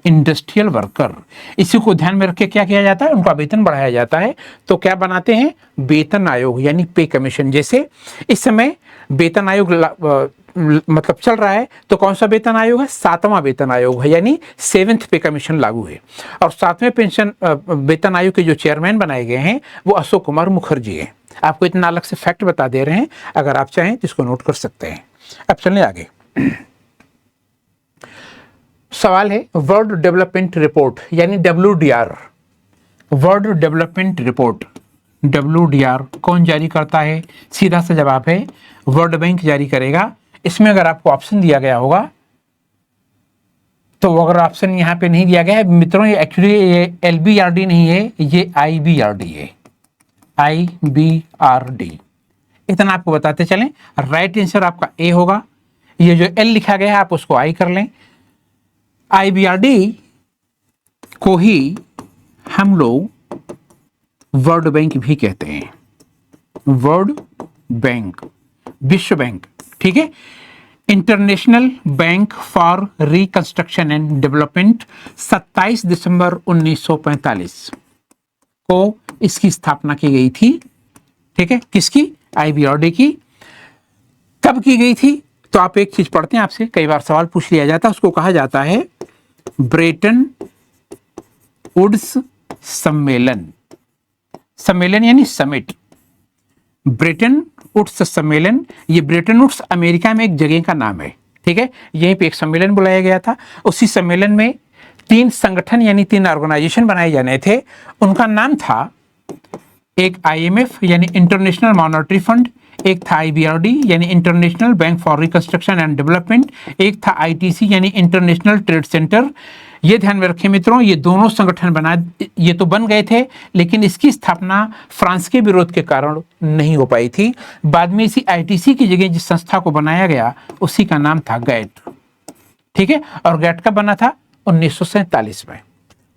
इंडस्ट्रियल वर्कर। इसी को ध्यान में रख के क्या किया जाता है, उनका वेतन बढ़ाया जाता है। तो क्या बनाते हैं, वेतन आयोग यानी पे कमीशन। जैसे इस समय वेतन आयोग मतलब चल रहा है, तो कौन सा वेतन आयोग है, 7वां वेतन आयोग है, यानी 7th पे कमीशन लागू है। और 7वें पेंशन वेतन आयोग के जो चेयरमैन बनाए गए हैं वो अशोक कुमार मुखर्जी हैं। आपको इतना अलग से फैक्ट बता दे रहे हैं, अगर आप चाहें तो इसको नोट कर सकते हैं। अब चलने आगे। सवाल है, वर्ल्ड डेवलपमेंट रिपोर्ट यानी WDR, world development report WDR कौन जारी करता है? सीधा सा जवाब है वर्ल्ड बैंक जारी करेगा। इसमें अगर आपको ऑप्शन दिया गया होगा, तो अगर ऑप्शन यहाँ पे नहीं दिया गया है मित्रों, ये एक्चुअली ये LBRD नहीं है, ये IBRD है, IBRD। इतना आपको बताते चलें। राइट आंसर आपका ए होगा। ये जो L लिखा गया है आप उसको I कर लें। IBRD को ही हम लोग वर्ल्ड बैंक भी कहते हैं, वर्ल्ड बैंक, विश्व बैंक, ठीक है। International bank for reconstruction and development 27 दिसंबर 1945 को इसकी स्थापना की गई थी, ठीक है। किसकी? IBRD की। कब की गई थी? तो आप एक चीज पढ़ते हैं, आपसे कई बार सवाल पूछ लिया जाता है, उसको कहा जाता है ब्रेटन वुड्स सम्मेलन। सम्मेलन यानी समिट, ब्रेटन वुड्स सम्मेलन। ये ब्रेटन वुड्स अमेरिका में एक जगह का नाम है, ठीक है। यहीं पे एक सम्मेलन बुलाया गया था। उसी सम्मेलन में 3 संगठन यानी 3 ऑर्गेनाइजेशन बनाए जाने थे। उनका नाम था, एक IMF यानी इंटरनेशनल मॉनेटरी फंड, एक था IBRD यानी international bank for reconstruction and development, एक था ITC यानी इंटरनेशनल ट्रेड सेंटर, ये ध्यान में रखें मित्रों, ये दोनों संगठन ये तो बन गए थे, लेकिन इसकी स्थापना फ्रांस के विरोध के कारण नहीं हो पाई थी। बाद में इसी आईटीसी की जगह जिस संस्था को बनाया गया उसी का नाम था गैट। ठीक है, और गैट कब बना था? 1947 में।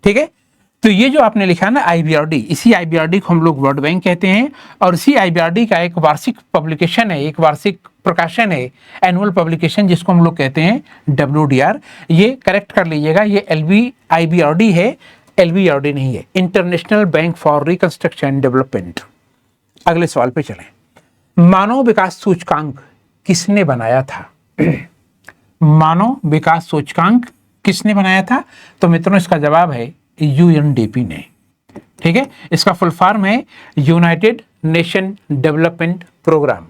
ठीक है, तो ये जो आपने लिखा ना आईबीआरडी, इसी आईबीआरडी को हम लोग वर्ल्ड बैंक कहते हैं, और इसी आईबीआरडी का एक वार्षिक पब्लिकेशन है, एक वार्षिक प्रकाशन है, एनुअल पब्लिकेशन, जिसको हम लोग कहते हैं डब्ल्यूडीआर। ये करेक्ट कर लीजिएगा, ये आईबीआरडी है, एलबीआरडी नहीं है, international bank for reconstruction and development. अगले सवाल पे चलें। मानव विकास सूचकांक किसने बनाया था? मानव विकास सूचकांक किसने बनाया था? तो मित्रों इसका जवाब है यूएनडीपी ने। ठीक है, इसका फुल फॉर्म है यूनाइटेड नेशन डेवलपमेंट प्रोग्राम।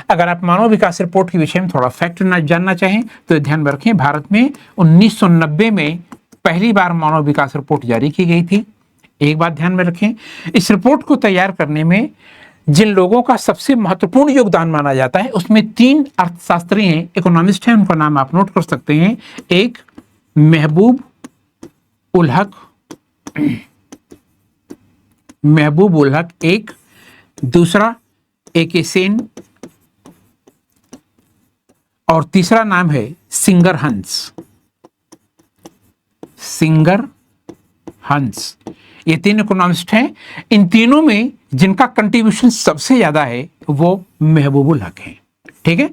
अगर आप मानव विकास रिपोर्ट के विषय में थोड़ा फैक्ट जानना चाहें तो ध्यान में रखें, भारत में 1990 में पहली बार मानव विकास रिपोर्ट जारी की गई थी। एक बात ध्यान में रखें, इस रिपोर्ट को तैयार करने में जिन लोगों का सबसे महत्वपूर्ण योगदान माना जाता है उसमें 3 अर्थशास्त्री हैं, इकोनॉमिस्ट हैं, उनका नाम आप नोट कर सकते हैं। एक महबूब उल हक, महबूब उल हक एक, दूसरा AK सेन, और तीसरा नाम है सिंगर हंस। सिंगर हंस, ये 3 इकोनॉमिस्ट हैं। इन तीनों में जिनका कंट्रीब्यूशन सबसे ज्यादा है वो महबूब उल हक है। ठीक है,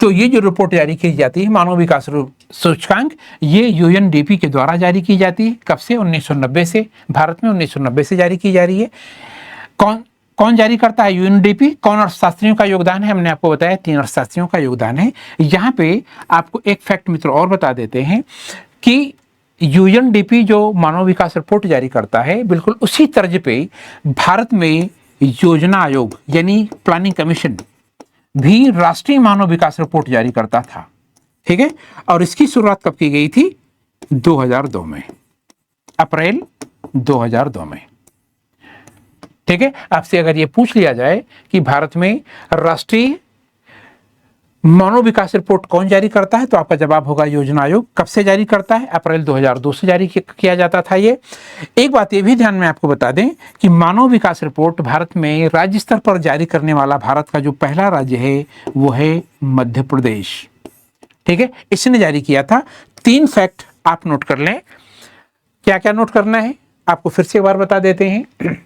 तो ये जो रिपोर्ट जारी की जाती है मानव विकास सूचकांक, ये यूएनडीपी के द्वारा जारी की जाती है। कब से? 1990 से। भारत में 1990 से जारी की जा रही है। कौन जारी करता है? यूएनडीपी। कौन अर्थशास्त्रियों का योगदान है? हमने आपको बताया 3 अर्थशास्त्रियों का योगदान है। यहाँ पे आपको एक फैक्ट मित्र और बता देते हैं कि यूएनडीपी जो मानव विकास रिपोर्ट जारी करता है, बिल्कुल उसी तर्ज पे भारत में योजना आयोग यानी प्लानिंग कमीशन भी राष्ट्रीय मानव विकास रिपोर्ट जारी करता था। ठीक है, और इसकी शुरुआत कब की गई थी? 2002 में, अप्रैल 2002 में। ठीक है, आपसे अगर ये पूछ लिया जाए कि भारत में राष्ट्रीय मानव विकास रिपोर्ट कौन जारी करता है, तो आपका जवाब होगा योजना आयोग। कब से जारी करता है? अप्रैल 2002 से जारी किया जाता था ये। एक बात ये भी ध्यान में आपको बता दें कि मानव विकास रिपोर्ट भारत में राज्य स्तर पर जारी करने वाला भारत का जो पहला राज्य है वो है मध्य प्रदेश। ठीक है, इसने जारी किया था। 3 फैक्ट आप नोट कर लें। क्या क्या नोट करना है आपको फिर से एक बार बता देते हैं।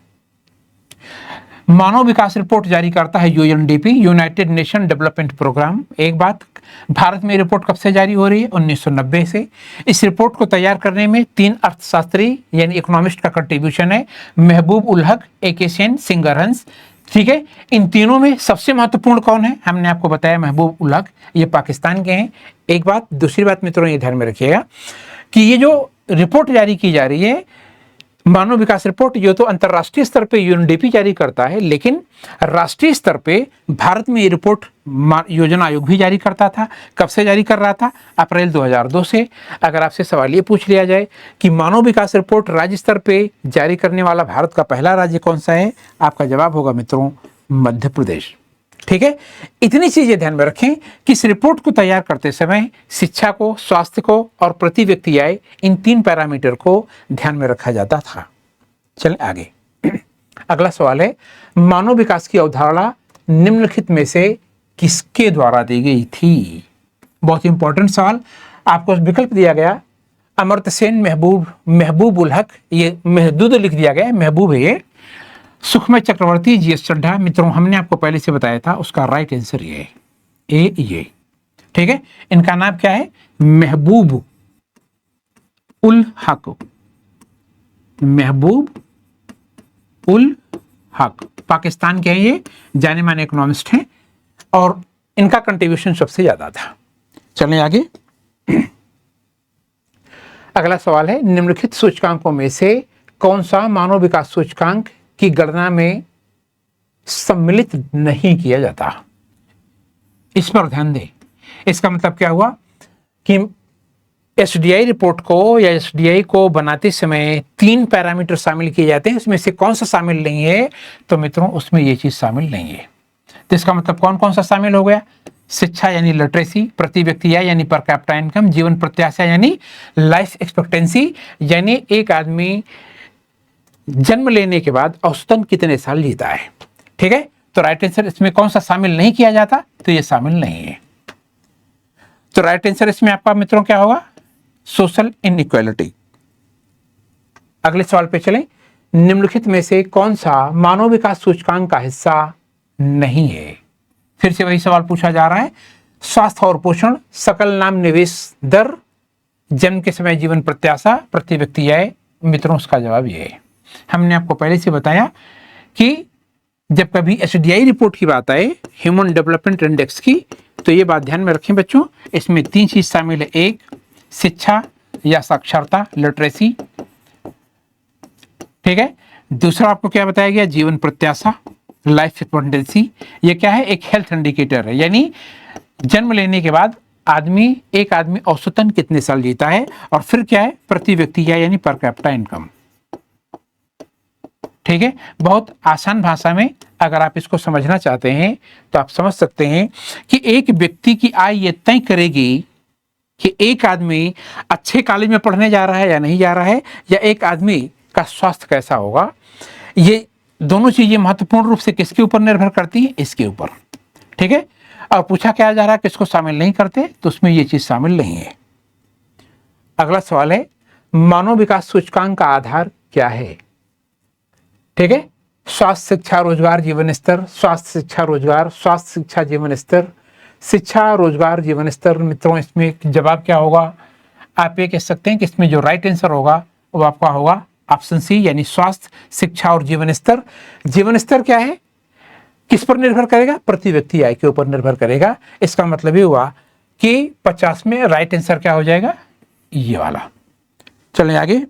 मानव विकास रिपोर्ट जारी करता है UNDP, United Nation Development Programme. एक बात, भारत में रिपोर्ट कब से जारी हो रही है? 1990 से। इस रिपोर्ट को तैयार करने में 3 अर्थशास्त्री यानी इकोनॉमिस्ट का कंट्रीब्यूशन है, महबूब उल हक, AK सेन, सिंगर हंस। ठीक है, इन तीनों में सबसे महत्वपूर्ण कौन है? हमने आपको बताया महबूब उल हक, ये पाकिस्तान के हैं। एक बात। दूसरी बात मित्रों ये ध्यान में रखिएगा कि ये जो रिपोर्ट जारी की जा रही है मानव विकास रिपोर्ट, ये तो अंतर्राष्ट्रीय स्तर पे यूएनडीपी जारी करता है, लेकिन राष्ट्रीय स्तर पे भारत में ये रिपोर्ट योजना आयोग भी जारी करता था। कब से जारी कर रहा था? अप्रैल 2002 से। अगर आपसे सवाल ये पूछ लिया जाए कि मानव विकास रिपोर्ट राज्य स्तर पे जारी करने वाला भारत का पहला राज्य कौन सा है, आपका जवाब होगा मित्रों मध्य प्रदेश। ठीक है, इतनी चीजें ध्यान में रखें कि इस रिपोर्ट को तैयार करते समय शिक्षा को, स्वास्थ्य को और प्रति व्यक्ति आय, इन 3 पैरामीटर को ध्यान में रखा जाता था। चलें आगे। अगला सवाल है, मानव विकास की अवधारणा निम्नलिखित में से किसके द्वारा दी गई थी? बहुत इंपॉर्टेंट सवाल। आपको विकल्प दिया गया अमर्त्य सेन, महबूब उल हक, ये महदूद लिख दिया गया, महबूब है ये, सुखमय चक्रवर्ती, GS चड्ढा। मित्रों हमने आपको पहले से बताया था, उसका राइट आंसर ये है, ए ये। ठीक है, इनका नाम क्या है? महबूब उल हक, महबूब उल हक। पाकिस्तान के हैं ये, जाने माने इकोनॉमिस्ट हैं और इनका कंट्रीब्यूशन सबसे ज्यादा था। चलें आगे। अगला सवाल है, निम्नलिखित सूचकांकों में से कौन सा मानव विकास सूचकांक की गणना में सम्मिलित नहीं किया जाता? इस पर ध्यान दें। इसका मतलब क्या हुआ कि SDI रिपोर्ट को या SDI को बनाते समय 3 पैरामीटर शामिल किए जाते हैं, इसमें से कौन सा शामिल नहीं है? तो मित्रों उसमें ये चीज शामिल नहीं है। तो इसका मतलब कौन कौन सा शामिल हो गया? शिक्षा यानी लिटरेसी, प्रति व्यक्ति आय यानी पर कैपिटा इनकम, जीवन प्रत्याशा यानी लाइफ एक्सपेक्टेंसी, यानी एक आदमी जन्म लेने के बाद औसतन कितने साल जीता है। ठीक है, तो राइट आंसर इसमें कौन सा शामिल नहीं किया जाता, तो ये शामिल नहीं है। तो राइट आंसर इसमें आपका मित्रों क्या होगा, सोशल इनइक्वालिटी। अगले सवाल पे चलें, निम्नलिखित में से कौन सा मानव विकास सूचकांक का हिस्सा नहीं है। फिर से वही सवाल पूछा जा रहा है, स्वास्थ्य और पोषण, सकल नाम निवेश दर, जन्म के समय जीवन प्रत्याशा, प्रति व्यक्ति आय। मित्रों उसका जवाब ये है, हमने आपको पहले से बताया कि जब कभी एसडीआई रिपोर्ट की बात आए, ह्यूमन डेवलपमेंट इंडेक्स की, तो ये बात ध्यान में रखें बच्चों, इसमें 3 चीज शामिल है। एक, शिक्षा या साक्षरता, लिटरेसी। ठीक है, दूसरा आपको क्या बताया गया, जीवन प्रत्याशा, लाइफ एक्सपेक्टेंसी। ये क्या है, एक हेल्थ इंडिकेटर है, यानी जन्म लेने के बाद एक आदमी औसतन कितने साल जीता है। और फिर क्या है, प्रति व्यक्ति यानी पर कैपिटा इनकम। ठीक है, बहुत आसान भाषा में अगर आप इसको समझना चाहते हैं तो आप समझ सकते हैं कि एक व्यक्ति की आय ये तय करेगी कि एक आदमी अच्छे कॉलेज में पढ़ने जा रहा है या नहीं जा रहा है, या एक आदमी का स्वास्थ्य कैसा होगा। ये दोनों चीजें महत्वपूर्ण रूप से किसके ऊपर निर्भर करती हैं, इसके ऊपर। ठीक है, और पूछा क्या जा रहा है, किसको शामिल नहीं करते, तो उसमें ये चीज शामिल नहीं है। अगला सवाल है, मानव विकास सूचकांक का आधार क्या है। ठीक है, स्वास्थ्य शिक्षा रोजगार जीवन स्तर, स्वास्थ्य शिक्षा रोजगार, स्वास्थ्य शिक्षा जीवन स्तर, शिक्षा रोजगार जीवन स्तर। मित्रों इसमें जवाब क्या होगा, आप ये कह सकते हैं कि इसमें जो राइट आंसर होगा वो आपका होगा ऑप्शन सी, यानी स्वास्थ्य शिक्षा और जीवन स्तर। जीवन स्तर क्या है, किस पर निर्भर करेगा, प्रति व्यक्ति आय के ऊपर निर्भर करेगा। इसका मतलब ये हुआ कि 50 में राइट आंसर क्या हो जाएगा, ये वाला। चलें आगे,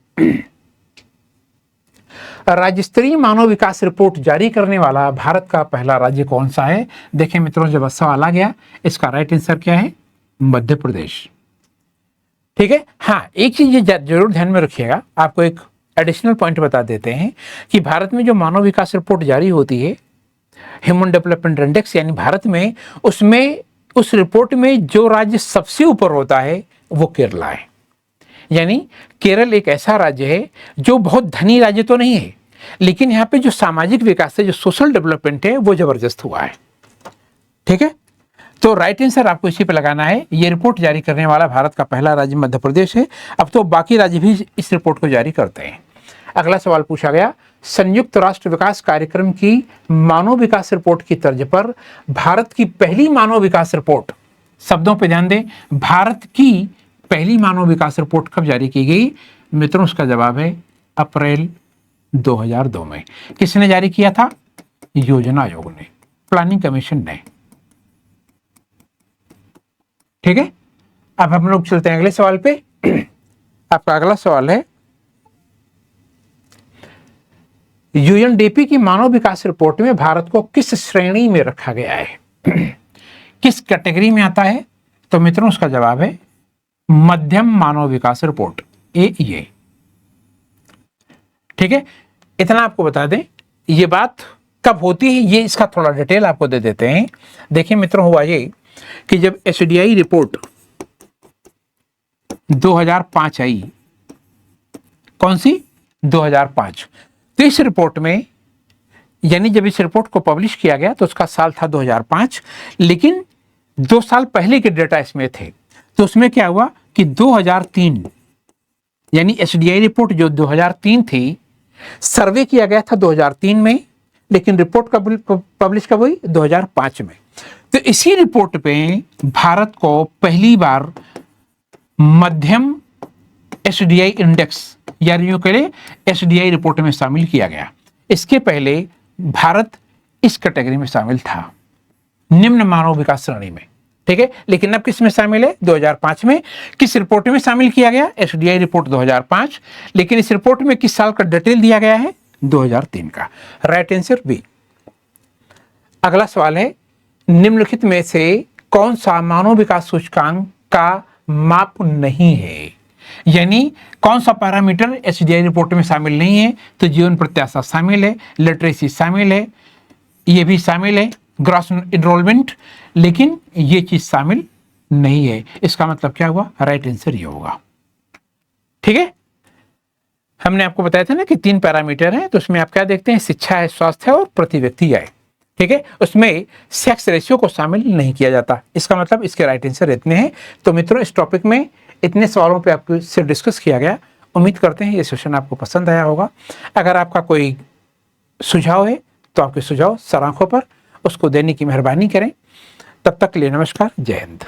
राज्य स्तरीय मानव विकास रिपोर्ट जारी करने वाला भारत का पहला राज्य कौन सा है। देखें मित्रों, जब सवाल आ गया, इसका राइट आंसर क्या है, मध्य प्रदेश। ठीक है, हाँ एक चीज जरूर ध्यान में रखिएगा, आपको एक एडिशनल पॉइंट बता देते हैं कि भारत में जो मानव विकास रिपोर्ट जारी होती है, ह्यूमन डेवलपमेंट इंडेक्स, यानी भारत में, उसमें उस रिपोर्ट में जो राज्य सबसे ऊपर होता है वो केरला है। यानी केरल एक ऐसा राज्य है जो बहुत धनी राज्य तो नहीं है, लेकिन यहाँ पे जो सामाजिक विकास है, जो सोशल डेवलपमेंट है, वो जबरदस्त हुआ है। ठीक है, तो राइट आंसर आपको इसी पे लगाना है। ये रिपोर्ट जारी करने वाला भारत का पहला राज्य मध्य प्रदेश है। अब तो बाकी राज्य भी इस रिपोर्ट को जारी करते हैं। अगला सवाल पूछा गया, संयुक्त राष्ट्र विकास कार्यक्रम की मानव विकास रिपोर्ट की तर्ज पर भारत की पहली मानव विकास रिपोर्ट, शब्दों पे ध्यान दें, भारत की पहली मानव विकास रिपोर्ट कब जारी की गई। मित्रों उसका जवाब है अप्रैल 2002 में। किसने जारी किया था, योजना आयोग ने, प्लानिंग कमीशन ने। ठीक है, अब हम लोग चलते हैं अगले सवाल पे। आपका अगला सवाल है, यूएनडीपी की मानव विकास रिपोर्ट में भारत को किस श्रेणी में रखा गया है, किस कैटेगरी में आता है। तो मित्रों उसका जवाब है मध्यम मानव विकास रिपोर्ट, ये। ठीक है, इतना आपको बता दें, ये बात कब होती है, ये इसका थोड़ा डिटेल आपको दे देते हैं। देखिए मित्रों, हुआ ये कि जब एसडीआई रिपोर्ट 2005 आई, कौन सी, 2005, तो इस रिपोर्ट में, यानी जब इस रिपोर्ट को पब्लिश किया गया तो उसका साल था 2005, लेकिन 2 साल पहले के डेटा इसमें थे। तो उसमें क्या हुआ कि 2003, यानी एसडीआई रिपोर्ट जो 2003 थी, सर्वे किया गया था 2003 में, लेकिन रिपोर्ट कब पब्लिश कब हुई, 2005 में। तो इसी रिपोर्ट पे भारत को पहली बार मध्यम एसडीआई इंडेक्स, यानी यूं कहें एसडीआई रिपोर्ट में शामिल किया गया। इसके पहले भारत इस कैटेगरी में शामिल था, निम्न मानव विकास श्रेणी में। ठीक है, लेकिन अब किस में शामिल है, 2005 में। किस रिपोर्ट में शामिल किया गया, एसडीआई रिपोर्ट 2005, लेकिन इस रिपोर्ट में किस साल का डिटेल दिया गया है, 2003 का। Right answer B. अगला सवाल है, निम्नलिखित में से कौन सा मानव विकास सूचकांक का माप नहीं है, यानी कौन सा पैरामीटर एसडीआई रिपोर्ट में शामिल नहीं है। तो जीवन प्रत्याशा शामिल है, लिटरेसी शामिल है, ये भी शामिल है, ग्रॉस इनरोलमेंट, लेकिन ये चीज शामिल नहीं है। इसका मतलब क्या हुआ? राइट आंसर ये होगा। ठीक है, हमने आपको बताया था ना कि 3 पैरामीटर हैं, तो उसमें आप क्या देखते हैं? शिक्षा है, स्वास्थ्य है और प्रति व्यक्ति आय। ठीक है, उसमें सेक्स रेशियो को शामिल नहीं किया जाता। इसका मतलब इसके राइट आंसर इतने हैं। तो मित्रों, इस टॉपिक में इतने सवालों पे आपसे डिस्कस किया गया। उम्मीद करते हैं ये सेशन आपको पसंद आया होगा। अगर आपका कोई सुझाव है तो आपके सुझाव सर आंखों पर उसको देने की मेहरबानी करें। तब तक के लिए नमस्कार, जय हिंद।